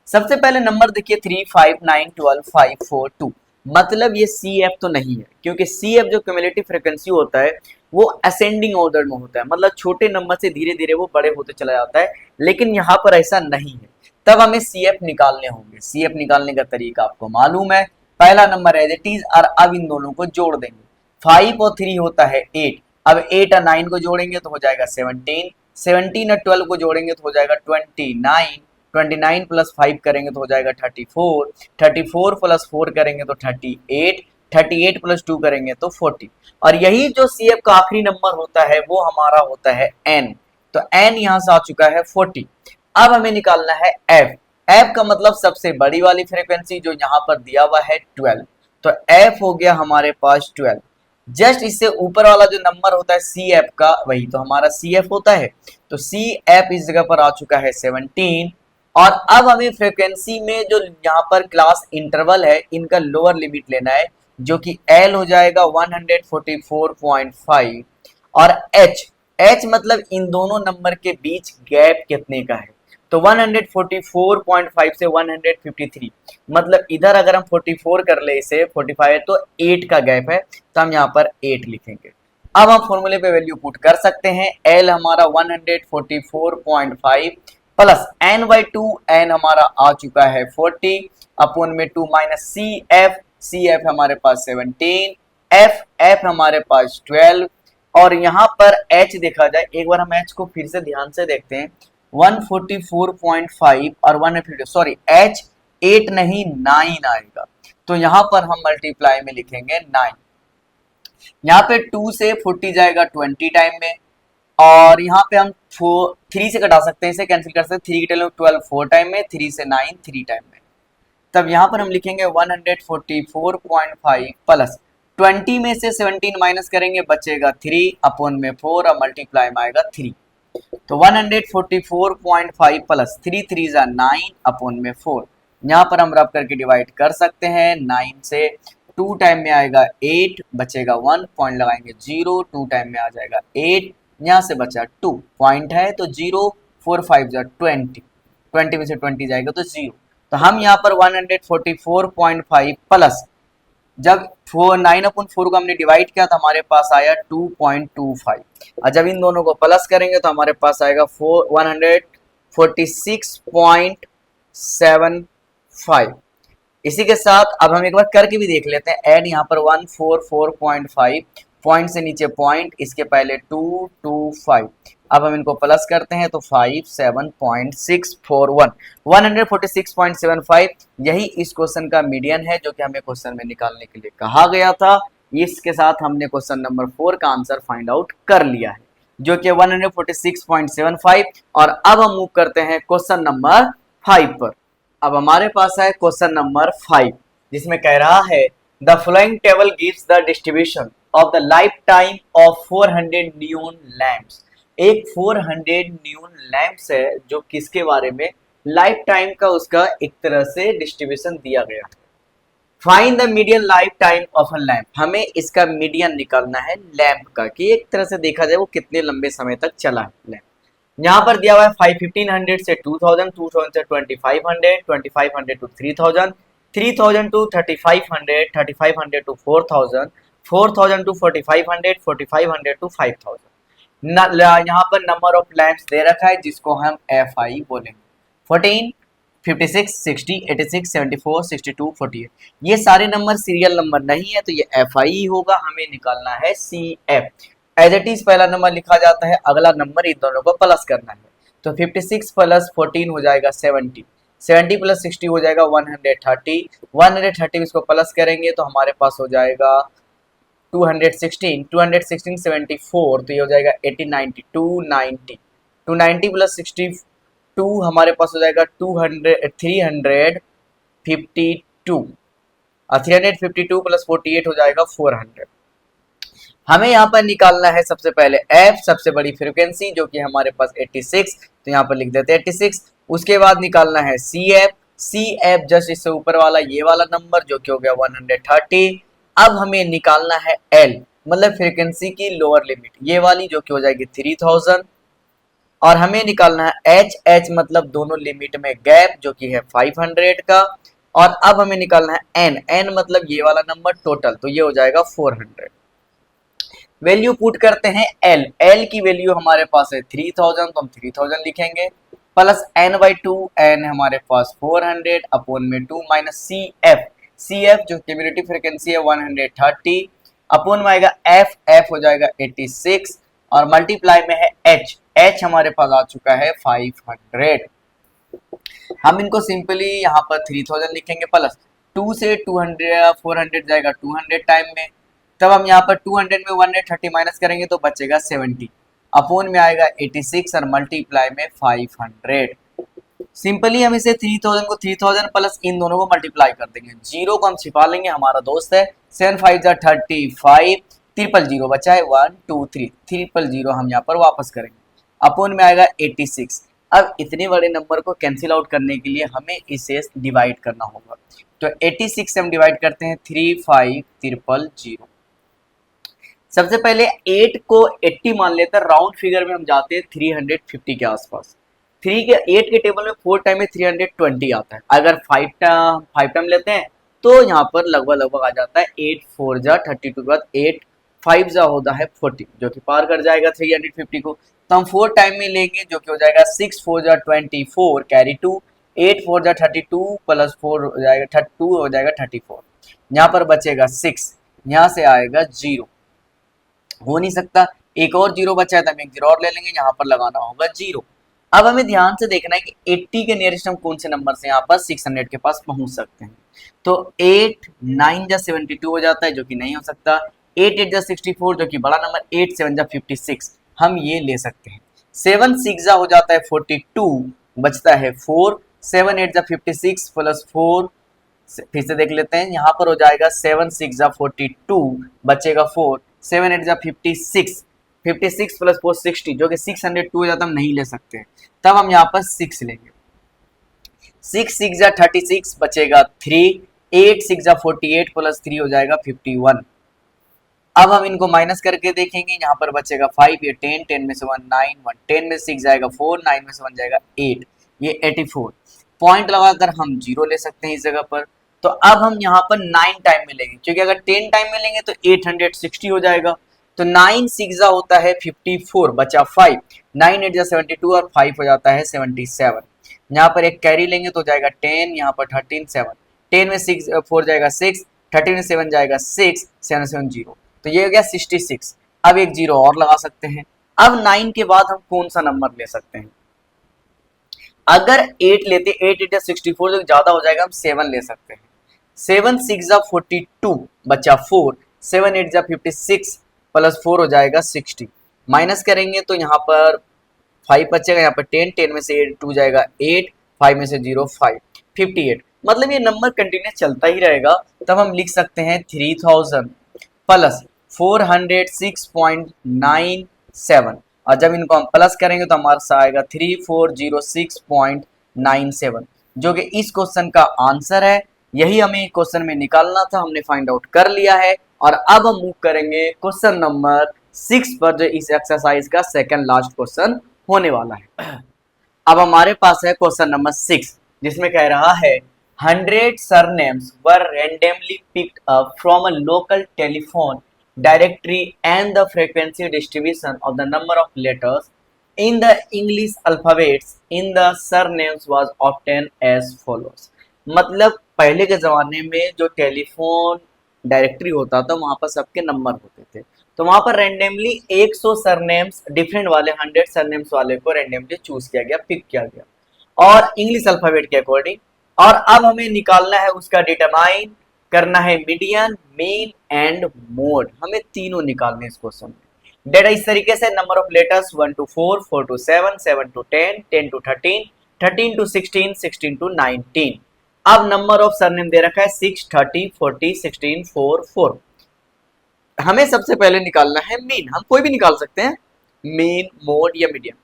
[SPEAKER 1] सबसे पहले नंबर देखिए 3 5 9 12 5 4 2, मतलब ये CF तो नहीं है, क्योंकि CF जो क्यूमुलेटिव फ्रीक्वेंसी होता है वो असेंडिंग ऑर्डर में होता है, मतलब छोटे नंबर से धीरे धीरे वो बड़े होते चला जाता है, लेकिन यहाँ पर ऐसा नहीं है। तब हमें CF निकालने होंगे। CF निकालने का तरीका आपको मालूम है, पहला नंबर एज इट इज और अब इन दोनों को जोड़ देंगे। 5 और 3 होता है 8। अब 8 और 9 को जोड़ेंगे तो हो जाएगा 17, 17 और 12 को जोड़ेंगे तो हो जाएगा 29, 29 प्लस 5 करेंगे तो हो जाएगा 34, 34 प्लस 4 करेंगे तो 38, 38 प्लस 2 करेंगे तो 40। और यही जो CF का आखिरी नंबर होता है वो हमारा होता है N। तो N यहाँ से आ चुका है 40। अब हमें निकालना है F। F का मतलब सबसे बड़ी वाली फ्रीक्वेंसी जो यहाँ पर दिया हुआ है 12। तो F हो गया हमारे पास 12। जस्ट इससे ऊपर वाला जो नंबर होता है CF का, वही तो हमारा CF होता है। तो CF इस जगह पर आ चुका है 17। और अब हमें फ्रीक्वेंसी में जो यहाँ पर क्लास इंटरवल है इनका लोअर लिमिट लेना है, जो कि L हो जाएगा 144.5 और H मतलब इन दोनों नंबर के बीच गैप कितने का है। तो 144.5 से 153, मतलब इधर अगर हम 44 कर ले इसे 45 तो 8 का गैप है, तो हम यहाँ पर 8 लिखेंगे। अब हम फॉर्मूले पे वैल्यू पुट कर सकते हैं। L हमारा 144.5 प्लस n/2, n हमारा आ चुका है 40 अपॉन में 2 माइनस CF हमारे पास 17, F हमारे पास 12 और यहाँ पर H देखा जाए, एक बार हम H को फिर से ध्यान से देखते हैं। 144.5 और 150, सॉरी H 8 नहीं 9 आएगा, तो यहाँ पर हम मल्टीप्लाई में लिखेंगे 9। यहाँ पे 2 से 40 जाएगा 20 टाइम में, और यहाँ पे हम 3 से घटा सकते हैं, इसे कैंसिल कर सकते हैं। 3 की टेबल 12 4 टाइम में, 3 से 9 3 टाइम में। तब यहाँ पर हम लिखेंगे 144.5 प्लस 20 में से 17 माइनस करेंगे बचेगा 3 अपॉन में 4 और मल्टीप्लाई में आएगा 3। तो 144.5 प्लस 3 3 जा 9 अपॉन में 4। यहाँ पर हम रब करके डिवाइड कर सकते हैं। 9 से 2 टाइम में आएगा 8, बचेगा 1, पॉइंट लगाएंगे 0, 2 टाइम में आ जाएगा 8, यहाँ से बचा 2 पॉइंट है तो 0, 4 5 जा 20, 20 में से 20 जाएगा तो 0। तो हम यहाँ पर 144.5 प्लस जब 9/4 को हमने डिवाइड किया तो हमारे पास आया 2.25, और जब इन दोनों को प्लस करेंगे तो हमारे पास आएगा 146.75। इसी के साथ अब हम एक बार करके भी देख लेते हैं। ऐड यहाँ पर 144.5, पॉइंट से नीचे पॉइंट, इसके पहले 225। अब हम इनको प्लस करते हैं तो 57.641, 146.75। यही इस क्वेश्चन का मीडियन है जो कि हमें क्वेश्चन में निकालने के लिए कहा गया था। इसके साथ हमने क्वेश्चन नंबर 4 का आंसर फाइंड आउट कर लिया है, जो कि 146.75। और अब हम मूव करते हैं क्वेश्चन नंबर 5 पर। अब हमारे पास है क्वेश्चन नंबर 5, जिसमें कह रहा है the following table gives the distribution of the life time of 400 neon lamps. एक 400 नियॉन लैंप्स है जो किसके बारे में, लाइफ टाइम का उसका एक तरह से डिस्ट्रीब्यूशन दिया गया है। Find the median life time of a lamp. हमें इसका मीडियन निकालना है लैंप का, कि एक तरह से देखा जाए वो कितने लंबे समय तक चला है लैंप। यहाँ पर दिया हुआ है 1500 से 2000, 2000 से 2500, 2500 to 3000, 3000 to 3500, 3500 to 4000, 4000 to 4500, 4500 to 5000। यहाँ पर नंबर ऑफ लैंप्स दे रखा है जिसको हम FI बोलेंगे। 14, 56, 60, 86, 74, 62, 48। ये सारे नंबर सीरियल नंबर नहीं है तो ये FI होगा। हमें निकालना है CF। एज इट इज पहला नंबर लिखा जाता है, अगला नंबर इन दोनों को प्लस करना है। तो 56 प्लस 14 हो जाएगा 70, 70 प्लस 60 हो जाएगा 130, 130 इसको प्लस करेंगे तो हमारे पास हो जाएगा 216, 216 74, तो ये हो जाएगा 80, 90, 290, 290 प्लस 62 हमारे पास हो जाएगा 352, और 352 प्लस 48 हो जाएगा 400। हमें यहाँ पर निकालना है सबसे पहले F, सबसे बड़ी फ्रीक्वेंसी जो कि हमारे पास 86, तो यहाँ पर लिख देते हैं 86। उसके बाद निकालना है CF जस्ट इससे ऊपर वाला ये वाला नंबर जो कि हो गया 130। अब हमें निकालना है L, मतलब फ्रीक्वेंसी की लोअर लिमिट ये वाली जो कि हो जाएगी 3000, और हमें निकालना है H मतलब दोनों लिमिट में गैप जो कि है 500 का। और अब हमें निकालना है N मतलब ये वाला नंबर टोटल, तो ये हो जाएगा 400। वैल्यू पुट करते हैं L की वैल्यू हमारे पास है 3000, तो हम 3000 लिखेंगे, प्लस n/2, n हमारे पास 400 अपॉन में 2 माइनस CF जो कम्युनिटी फ्रीक्वेंसी है 130, अपॉन में आएगा एफ, एफ हो जाएगा 86 और मल्टीप्लाई में है एच, एच हमारे पास आ चुका है 500। हम इनको सिंपली यहाँ पर 3000 लिखेंगे प्लस 2 से 200 400 जाएगा 200 टाइम में, तब हम यहाँ पर 200 में 130 माइनस करेंगे तो बचेगा 70, अपॉन में आएगा 86 और मल्टीप्लाई में 500। सिंपली हम इसे 3000 को 3000 प्लस इन दोनों को मल्टीप्लाई कर देंगे, जीरो को हम छिपा लेंगे, हमारा दोस्त है 7 5 जा 35, ट्रिपल जीरो बचा है 1 2 3, ट्रिपल जीरो हम यहाँ पर वापस करेंगे, अपॉन में आएगा 86। अब इतने बड़े नंबर को कैंसिल आउट करने के लिए हमें इसे डिवाइड करना होगा, तो 86 से हम डिवाइड करते हैं 35300। सबसे पहले 8 को 80 मान लेते हैं, राउंड फिगर में हम जाते हैं 350 के आसपास। 8 के टेबल में 4 टाइम में 320 आता है, अगर 5 टाइम लेते हैं तो यहाँ पर लगभग आ जाता है 8 4 जा 32 के बाद 8 5 जा होता है 40, जो कि पार कर जाएगा 350 को। तो हम 4 टाइम में लेंगे जो कि हो जाएगा 6 4 जा 24 कैरी 2, 8 4 जा 32 प्लस 4 हो जाएगा 32 हो जाएगा 34, यहाँ पर बचेगा 6, यहाँ से आएगा 0, हो नहीं सकता, एक और 0 बचा है तो हम एक 0 और ले लेंगे, यहाँ पर लगाना होगा 0। अब हमें ध्यान से देखना है कि 80 के नियरेस्ट हम कौन से नंबर से यहाँ पर 600 के पास पहुंच सकते हैं, तो 8 9 जा 72 हो जाता है जो कि नहीं हो सकता, 8 8 जा 64 जो कि बड़ा नंबर, 8 7 जा 56 हम ये ले सकते हैं, 7 6 जा हो जाता है 42 बचता है 4, 7 8 जा 56 प्लस 4, फिर से देख लेते हैं, यहाँ पर हो जाएगा 7 6 जा 42 बचेगा 4, 7 8 जा 56 प्लस 4 60 जो कि 602 हो जाता है, हम नहीं ले सकते, तब हम यहाँ पर 6 लेंगे, 6 6 जा 36 बचेगा 3, 8 6 जा 48 प्लस 3 हो जाएगा 51। अब हम इनको माइनस करके देखेंगे, यहाँ पर बचेगा 5, ये 10 10 में से 1 9 1 10 में 6 जाएगा 4, 9 में से 1 जाएगा 8, ये 84। पॉइंट लगाकर हम 0 ले सकते हैं इस जगह पर। तो अब हम यहाँ पर 9 टाइम में लेंगे, क्योंकि अगर 10 टाइम में लेंगे तो 860 हो जाएगा, तो 9 6 जा होता है 54 बचा 5, 9 8 जा 72 और 5 हो जाता है 77, यहाँ पर एक कैरी लेंगे तो जाएगा 10, यहाँ पर 13 7, 10 में 6 4 जाएगा 6, 13 में 7 जाएगा 6, 7 7 0, तो ये हो गया 66। अब एक 0 और लगा सकते हैं। अब 9 के बाद हम कौन सा नंबर ले सकते हैं, अगर 8 लेते 8 8 64 जो ज्यादा हो जाएगा, हम 7 ले सकते हैं, 7 6 जा 42 बचा 4, 7 8 जा 56 प्लस 4 हो जाएगा 60, माइनस करेंगे तो यहाँ पर 5 बचेगा, यहाँ पर 10 10 में से 2 जाएगा 8, 5 में से 0 5, 58, मतलब ये नंबर कंटिन्यूस चलता ही रहेगा। तब हम लिख सकते हैं 3000 प्लस 406.97, और जब इनको हम प्लस करेंगे तो हमारे पास आएगा 3406.97, जो कि इस क्वेश्चन का आंसर है। यही हमें क्वेश्चन में निकालना था, हमने फाइंड आउट कर लिया है। और अब हम मूव करेंगे क्वेश्चन नंबर 6 पर, जो इस एक्सरसाइज का सेकंड लास्ट क्वेश्चन होने वाला है। अब हमारे पास है क्वेश्चन नंबर 6, जिसमें कह रहा है 100 surnames were randomly picked up from a local telephone directory and the frequency distribution of the number of letters in the English alphabets in the surnames was obtained as follows। मतलब पहले के ज़माने में जो टेलीफोन डायरेक्टरी होता था वहाँ पर सबके नंबर होते थे, तो वहाँ पर रैंडमली 100 सरनेम्स डिफरेंट वाले 100 सरनेम्स वाले को रैंडमली चूज किया गया, पिक किया गया और इंग्लिश अल्फाबेट के अकॉर्डिंग। और अब हमें निकालना है, उसका डिटरमाइन करना है मीडियन, मीन एंड मोड, हमें तीनों निकालने इस क्वेश्चन में। डेटा इस तरीके से, number of letters 1 to 4, 4 to 7, 7 to 10, 10 to 13, 13 to 16, 16 to 19। अब नंबर ऑफ सरनेम दे रखा है 6, 30, 40, 16, 4, 4। हमें सबसे पहले निकालना है मीन, हम कोई भी निकाल सकते हैं, मीन, मोड या मीडियन।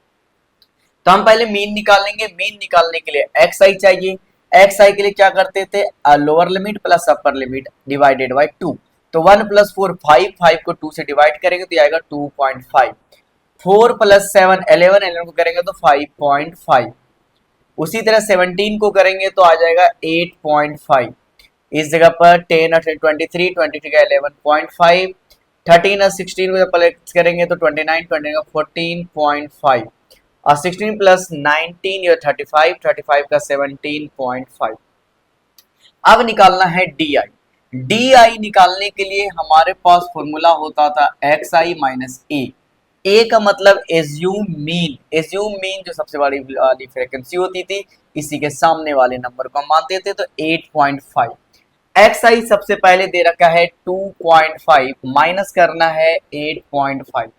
[SPEAKER 1] तो हम पहले मीन निकालेंगे। मीन निकालने के लिए एक्स आई चाहिए। एक्स आई के लिए क्या करते थे, lower limit plus upper limit divided by 2। तो 1 + 4 5, 5 को 2 से डिवाइड करेंगे तो आएगा 2.5। 4 + 7 11, 11 को करेंगे तो 5.5। उसी तरह 17 को करेंगे तो आ जाएगा 8.5। इस जगह पर 10 और 23, 23 का 11.5, 13 और 16 को प्लस करेंगे तो 29, 29 का 14.5 और 16 + 19 या 35, 35 का 17.5। अब निकालना है डी आई। डी आई निकालने के लिए हमारे पास फॉर्मूला होता था एक्स आई माइनस ए का मतलब एज्यूम मीन जो सबसे बड़ी वाली फ्रीक्वेंसी होती थी, इसी के सामने वाले नंबर को हम मानते थे, तो 8.5। एक्स आई सबसे पहले दे रखा है 2.5, माइनस करना है 8.5,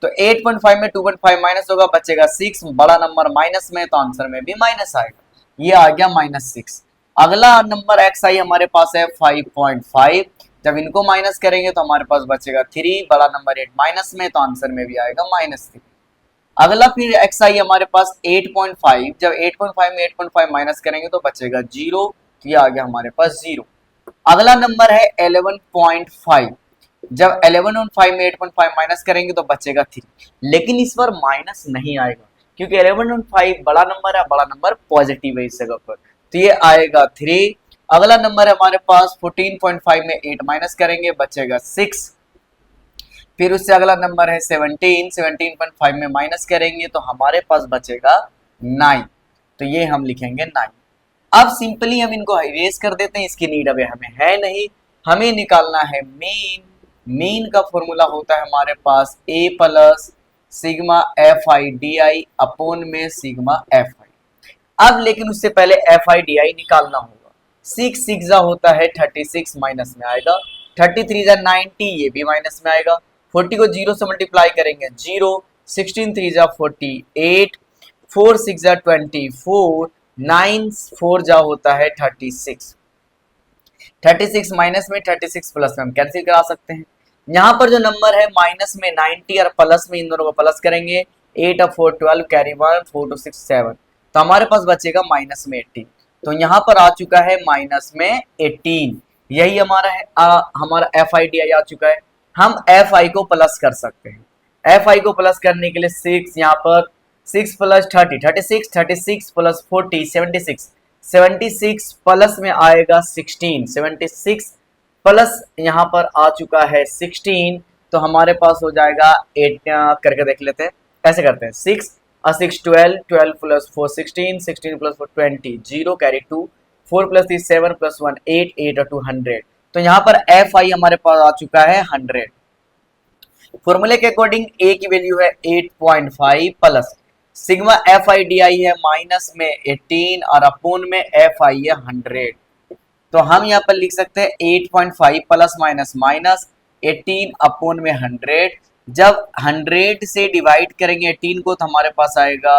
[SPEAKER 1] तो 8.5 में 2.5 माइनस होगा, बचेगा 6, बड़ा नंबर माइनस में तो आंसर में भी माइनस आएगा, ये आ गया -6। अगला नंबर एक्स आई हमारे पास है 5.5, जब इनको माइनस करेंगे तो हमारे पास बचेगा 3, बड़ा नंबर 8 माइनस में तो आंसर में भी आएगा -3। अगला फिर एक्स आई हमारे पास 8.5, जब 8.5 में 8.5 माइनस करेंगे तो बचेगा 0, तो ये आ गया हमारे पास 0। अगला नंबर है 11.5, जब 11.5 में 8.5 माइनस करेंगे तो बचेगा 3, लेकिन इस बार माइनस नहीं आएगा क्योंकि 11.5 बड़ा नंबर है, बड़ा नंबर पॉजिटिव है इस जगह पर, तो ये आएगा 3। अगला नंबर है हमारे पास 14.5 में 8 माइनस करेंगे बचेगा 6। फिर उससे अगला नंबर है 17.5 में माइनस करेंगे तो हमारे पास बचेगा 9, तो ये हम लिखेंगे 9। अब सिंपली हम इनको इरेज कर देते हैं, इसकी नीड अभी हमें है नहीं, हमें निकालना है मीन का फॉर्मूला होता है हमारे पास a plus sigma F I D I upon में सिग्मा एफ आई। अब लेकिन उससे पहले एफ आई डी आई निकालना होगा, 6 6 जा होता है 36, माइनस में आएगा, 33 जा 90, ये भी माइनस में आएगा, 40 को 0 से मल्टीप्लाई करेंगे 0, 16 3 जा 48, 4 6 जा 24, 9 4 जा होता है 36, 36 माइनस में 36 प्लस में हम कैंसिल करा सकते हैं। यहाँ पर जो नंबर है माइनस में 90 और प्लस में इन दोनों को प्लस करेंगे, 8 और 4 12, कैरी 1, 4 2 6 7, तो हमारे पास बचेगा माइनस में 18, तो यहाँ पर आ चुका है माइनस में 18, यही हमारा है हमारा एफ आई डी आई आ चुका है। हम एफ आई को प्लस कर सकते हैं, एफ आई को प्लस करने के लिए 6, यहाँ पर 6 प्लस 30 36, 36 प्लस 40 76, 76 प्लस में आएगा 16, 76 प्लस यहाँ पर आ चुका है 16, तो हमारे पास हो जाएगा 8 करके देख लेते हैं, ऐसे करते हैं 6 और 6 12, 12 plus 4 16, 16 plus 4 20, 0 carry 2, 4 plus 3 7 plus 1 8, 8 और 2 100, तो यहाँ पर एफ आई हमारे पास आ चुका है 100। फॉर्मूले के अकॉर्डिंग ए की वैल्यू है 8.5 plus sigma F I D I है माइनस में 18 और अपोन में एफ आई है 100, तो हम यहाँ पर लिख सकते हैं 8.5 प्लस माइनस माइनस 18 अपोन में 100, जब 100 से डिवाइड करेंगे 18 को तो हमारे पास आएगा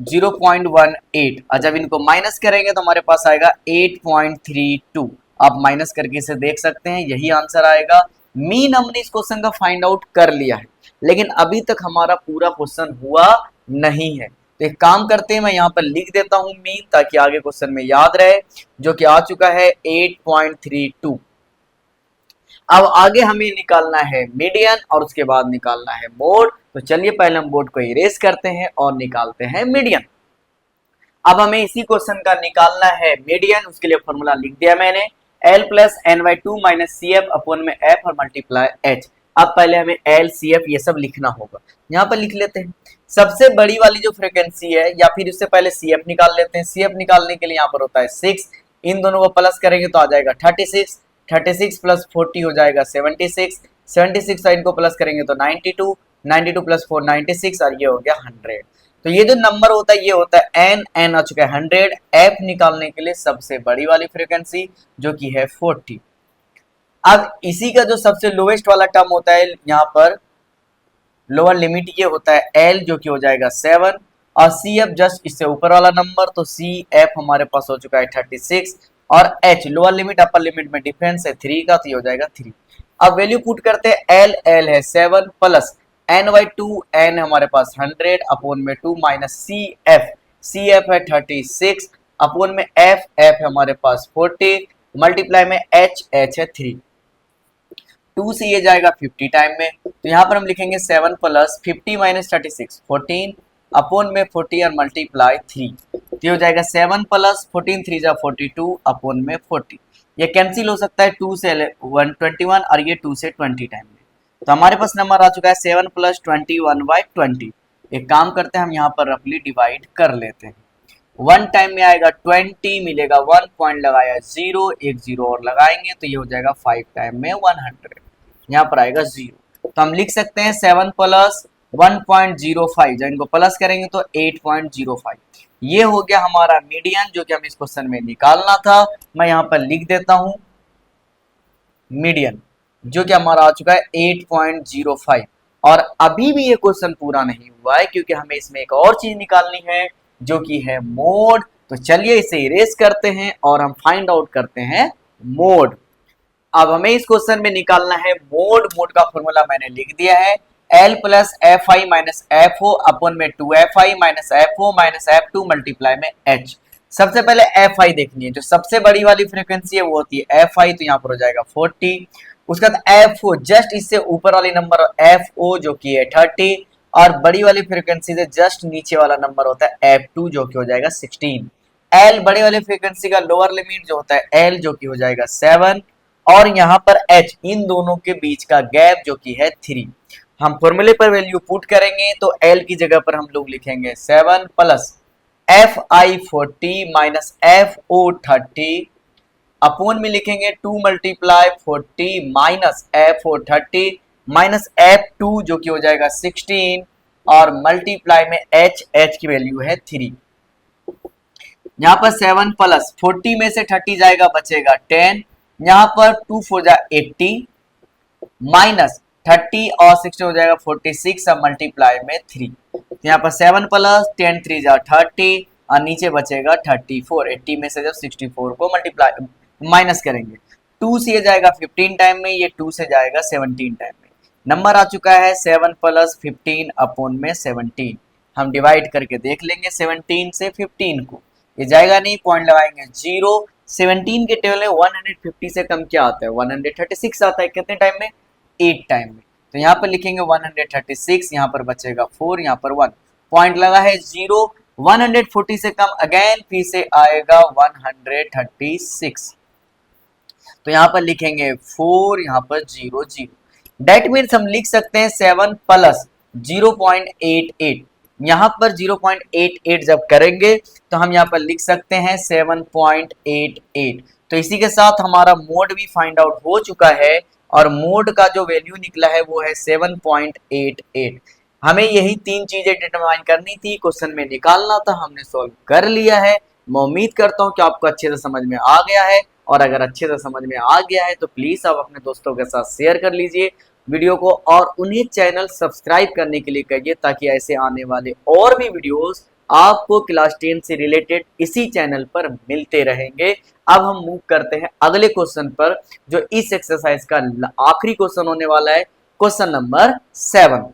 [SPEAKER 1] 0.18, और जब इनको माइनस करेंगे तो हमारे पास आएगा 8.32, आप माइनस करके इसे देख सकते हैं, यही आंसर आएगा। मीन हमने इस क्वेश्चन का फाइंड आउट कर लिया है, लेकिन अभी तक हमारा पूरा क्वेश्चन हुआ नहीं है, तो एक काम करते हैं, मैं यहाँ पर लिख देता हूं मीन ताकि आगे क्वेश्चन में याद रहे, जो कि आ चुका है 8.32। अब आगे हमें निकालना है मीडियन और उसके बाद निकालना है मोड, तो चलिए पहले हम मोड को इरेज करते हैं और निकालते हैं मीडियन। अब हमें इसी क्वेश्चन का निकालना है मीडियन, उसके लिए फॉर्मूला लिख दिया मैंने, L plus N by 2 minus C F upon में एफ और मल्टीप्लाई एच। अब पहले हमें L सी एफ ये सब लिखना होगा, यहाँ पर लिख लेते हैं। सबसे बड़ी वाली जो फ्रीक्वेंसी है, या फिर उससे पहले सी एफ निकाल लेते हैं, सी एफ निकालने के लिए यहाँ पर होता है 6, इन दोनों को प्लस करेंगे तो आ जाएगा 36, 36 प्लस 40 हो जाएगा 76, 76 और इनको प्लस करेंगे तो 92, 92 प्लस 4 96 और ये हो गया 100। तो ये जो नंबर होता है ये होता है एन आ चुका है 100। एफ निकालने के लिए सबसे बड़ी वाली फ्रीक्वेंसी जो कि है 40। अब इसी का जो सबसे लोवेस्ट वाला टर्म होता है यहाँ पर लोअर लिमिट, ये होता है एल जो कि हो जाएगा 7, और सी एफ जस्ट इससे ऊपर वाला नंबर, तो सी एफ हमारे पास हो चुका है 36, और H lower limit upper limit में डिफरेंस है 3 का, तो ये हो जाएगा 3। अब वैल्यू पुट करते हैं, एल है 7 प्लस एन बाई 2, एन हमारे पास 100 अपॉन में 2 माइनस सी एफ है 36 अपॉन में एफ है हमारे पास 40 मल्टीप्लाई में एच है 3, 2 से ये जाएगा 50 टाइम में, तो यहाँ पर हम लिखेंगे 7 प्लस 50 माइनस 36 14 अपॉन में 40 और मल्टीप्लाई 3, तो ये हो जाएगा 7 प्लस 14 3 जा 42 अपॉन में 40, ये कैंसिल हो सकता है 2 से 121 और ये 2 से 20 टाइम में, तो हमारे पास नंबर आ चुका है 7 प्लस 21 बाई 20। एक काम करते हैं हम यहाँ पर रफली डिवाइड कर लेते हैं, वन टाइम में आएगा 20, मिलेगा 1 पॉइंट लगाया 0, एक 0 और लगाएंगे तो ये हो जाएगा 5 टाइम में 100, यहाँ पर आएगा 0। तो हम लिख सकते हैं 7 प्लस 1.05, जब इनको प्लस करेंगे तो 8.05। ये हो गया हमारा मीडियन जो कि हमें इस क्वेश्चन में निकालना था। मैं यहाँ पर लिख देता हूँ मीडियन, जो कि हमारा आ चुका है 8.05। और अभी भी ये क्वेश्चन पूरा नहीं हुआ है क्योंकि हमें इसमें एक और चीज निकालनी है जो कि है मोड। तो चलिए इसे इरेज करते हैं और हम फाइंड आउट करते हैं मोड। अब हमें इस क्वेश्चन में निकालना है मोड। मोड का फॉर्मूला मैंने लिख दिया है, L plus F I minus F O अपन में 2fi minus F O minus F2 multiply में H। सबसे पहले एफ आई देखनी है, जो सबसे बड़ी वाली फ्रीक्वेंसी है वो होती है एफ आई, तो यहाँ पर हो जाएगा 40। उसके बाद एफ ओ, जस्ट इससे ऊपर वाली नंबर एफ ओ जो कि है 30, और बड़ी वाली फ्रीक्वेंसी से जस्ट नीचे वाला नंबर होता है F2 जो कि हो जाएगा 16। L बड़ी वाली फ्रीक्वेंसी का लोअर लिमिट जो होता है L जो कि हो जाएगा 7, और यहाँ पर H इन दोनों के बीच का गैप जो कि है 3। हम फॉर्मूले पर वैल्यू पुट करेंगे तो L की जगह पर हम लोग लिखेंगे 7 plus F I 40 minus F O 30, upon में लिखेंगे 2 multiply 40 minus F O 30 minus F2 जो कि हो जाएगा 16, और मल्टीप्लाई में H की वैल्यू है 3। यहाँ पर 7 प्लस 40 में से 30 जाएगा, बचेगा 10, यहाँ पर 2 4 जा 80 माइनस 30 और 60 हो जाएगा 46, अब मल्टीप्लाई में 3। तो यहाँ पर 7 प्लस 10 3 जा 30 और नीचे बचेगा 34। 80 में से जब 64 को मल्टीप्लाई माइनस करेंगे, 2 से ये जाएगा 15 टाइम में, ये 2 से जाएगा 17 टाइम में। नंबर आ चुका है 7 प्लस 15 अपोन में 17। हम डिवाइड करके देख लेंगे 17 से 15 को, ये जाएगा नहीं, पॉइंट लगाएंगे 0। 17 के टेबल में 150 से कम क्या आता है, 136 आता है। कितने टाइम में, 8 टाइम में। तो यहाँ पर लिखेंगे 136, यहाँ पर बचेगा 4, यहाँ पर 1, पॉइंट लगा है 0। 140 से कम अगेन फिर से आएगा 136, तो यहाँ पर लिखेंगे 4, यहाँ पर 0 0। डेट मीन्स हम लिख सकते हैं 7 प्लस 0.88, यहाँ पर 0.88 जब करेंगे तो हम यहाँ पर लिख सकते हैं 7.88। तो इसी के साथ हमारा मोड भी फाइंड आउट हो चुका है, और मोड का जो वैल्यू निकला है वो है 7.88। हमें यही 3 चीजें डिटरमाइन करनी थी, क्वेश्चन में निकालना था, हमने सॉल्व कर लिया है। मैं उम्मीद करता हूँ कि आपको अच्छे से समझ में आ गया है, और अगर अच्छे से समझ में आ गया है तो प्लीज आप अपने दोस्तों के साथ शेयर कर लीजिए वीडियो को, और उन्हें चैनल सब्सक्राइब करने के लिए कहिए, ताकि ऐसे आने वाले और भी वीडियोस आपको क्लास 10 से रिलेटेड इसी चैनल पर मिलते रहेंगे। अब हम मूव करते हैं अगले क्वेश्चन पर, जो इस एक्सरसाइज का आखिरी क्वेश्चन होने वाला है, क्वेश्चन नंबर 7।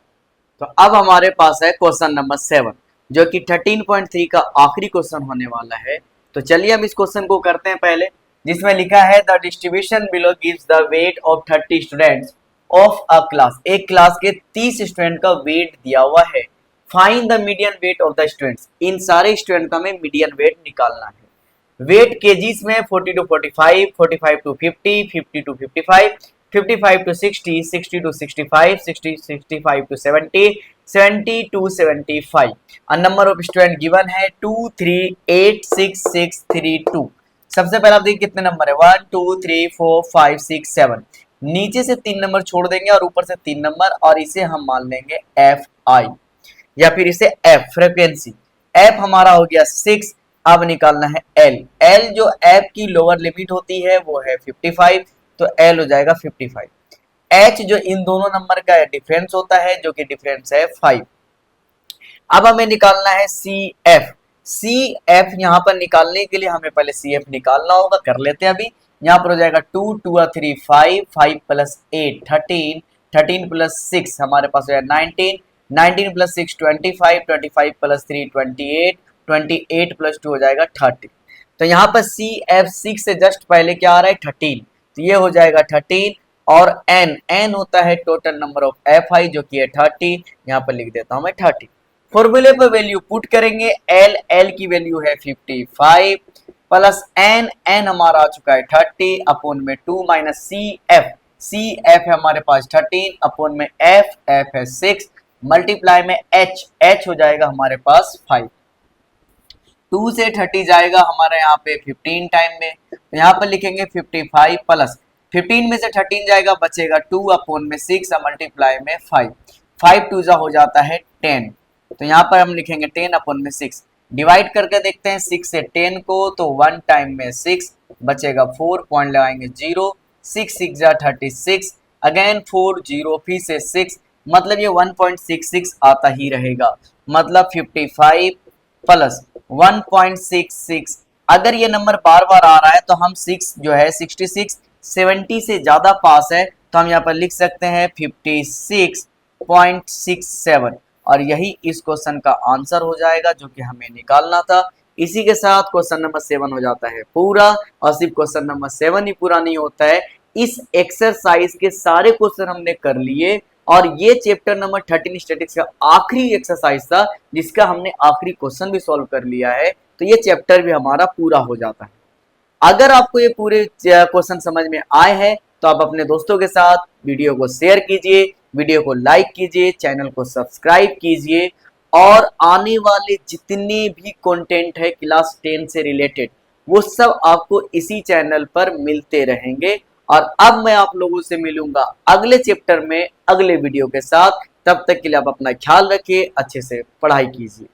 [SPEAKER 1] तो अब हमारे पास है क्वेश्चन नंबर 7, जो कि 13.3 का आखिरी क्वेश्चन होने वाला है। तो चलिए हम इस क्वेश्चन को करते हैं पहले, जिसमें लिखा है the distribution below gives the weight of 30 students of a class. एक क्लास के 30 स्टूडेंट का वेट दिया हुआ है। Find the median weight of the students. इन सारे स्टूडेंट का हमें मीडियन वेट निकालना है। वेट केजीज में 40 to 45, 45 to 50, 50 to 55, 55 to 60, 60 to 65, 60 65 to 70, 70 to 75। A number of student given है 2 3 8 6 6 3 2। सबसे पहले आप देखिए कितने नंबर है, 1 2 3 4 5 6 7। नीचे से 3 नंबर छोड़ देंगे और ऊपर से 3 नंबर, और इसे हम मान लेंगे एफ आई, या फिर इसे एफ फ्रीक्वेंसी। एफ हमारा हो गया 6। अब निकालना है एल। एल जो एफ की लोअर लिमिट होती है वो है 55, तो एल हो जाएगा 55। एच जो इन दोनों नंबर का डिफरेंस होता है, जो कि डिफरेंस है 5। अब हमें निकालना है सी एफ। सी एफ यहाँ पर निकालने के लिए हमें पहले सी एफ निकालना होगा, कर लेते हैं अभी। यहाँ पर हो जाएगा 2 2 3 5, 5 प्लस 8 13, 13 प्लस 6 हमारे पास हो जाएगा 19, 19 प्लस 6 25, 25 प्लस 3 28, 28 प्लस 2 हो जाएगा 30। तो यहाँ पर सी एफ 6 से जस्ट पहले क्या आ रहा है 13, तो ये हो जाएगा 13। और एन, एन होता है total number of F I जो कि है 30, यहाँ पर लिख देता हूँ मैं 30। फॉर्मूले पर वैल्यू पुट करेंगे, एल, एल की वैल्यू है 55 प्लस एन, एन हमारा आ चुका है 30 अपोन में 2 minus C F, C F है हमारे पास 13 अपोन में एफ, एफ है 6 मल्टीप्लाई में एच, एच हो जाएगा हमारे पास 5। 2 से 30 जाएगा हमारे यहाँ पे 15 टाइम में, तो यहाँ पर लिखेंगे 55 प्लस 15 में से 13 जाएगा, बचेगा 2 अपॉन में 6 मल्टीप्लाई में 5, 5 टू जा हो जाता है 10, तो यहाँ पर हम लिखेंगे 10 अपॉन में 6, डिवाइड करके देखते हैं 6 से 10 को, तो 1 टाइम में 6 बचेगा 4, पॉइंट लगाएंगे 0, 6 6 जा 36, अगेन 4 0 फिर से 6, मतलब ये 1.66 आता ही रहेगा, मतलब 55 प्लस 1.66। अगर ये नंबर बार बार आ रहा है तो हम 6 जो है 66 70 से ज्यादा पास है, तो हम यहाँ पर लिख सकते हैं 56.67, और यही इस क्वेश्चन का आंसर हो जाएगा जो कि हमें निकालना था। इसी के साथ क्वेश्चन नंबर 7 हो जाता है पूरा, और सिर्फ क्वेश्चन नंबर 7 ही पूरा नहीं होता है, इस एक्सरसाइज के सारे क्वेश्चन हमने कर लिए, और ये चैप्टर नंबर 13 स्टैटिक्स का आखिरी एक्सरसाइज था जिसका हमने आखिरी क्वेश्चन भी सॉल्व कर लिया है, तो ये चैप्टर भी हमारा पूरा हो जाता है। अगर आपको ये पूरे क्वेश्चन समझ में आए हैं तो आप अपने दोस्तों के साथ वीडियो को शेयर कीजिए, वीडियो को लाइक कीजिए, चैनल को सब्सक्राइब कीजिए, और आने वाले जितने भी कंटेंट है क्लास 10 से रिलेटेड वो सब आपको इसी चैनल पर मिलते रहेंगे। और अब मैं आप लोगों से मिलूंगा अगले चैप्टर में अगले वीडियो के साथ, तब तक के लिए आप अपना ख्याल रखिए, अच्छे से पढ़ाई कीजिए।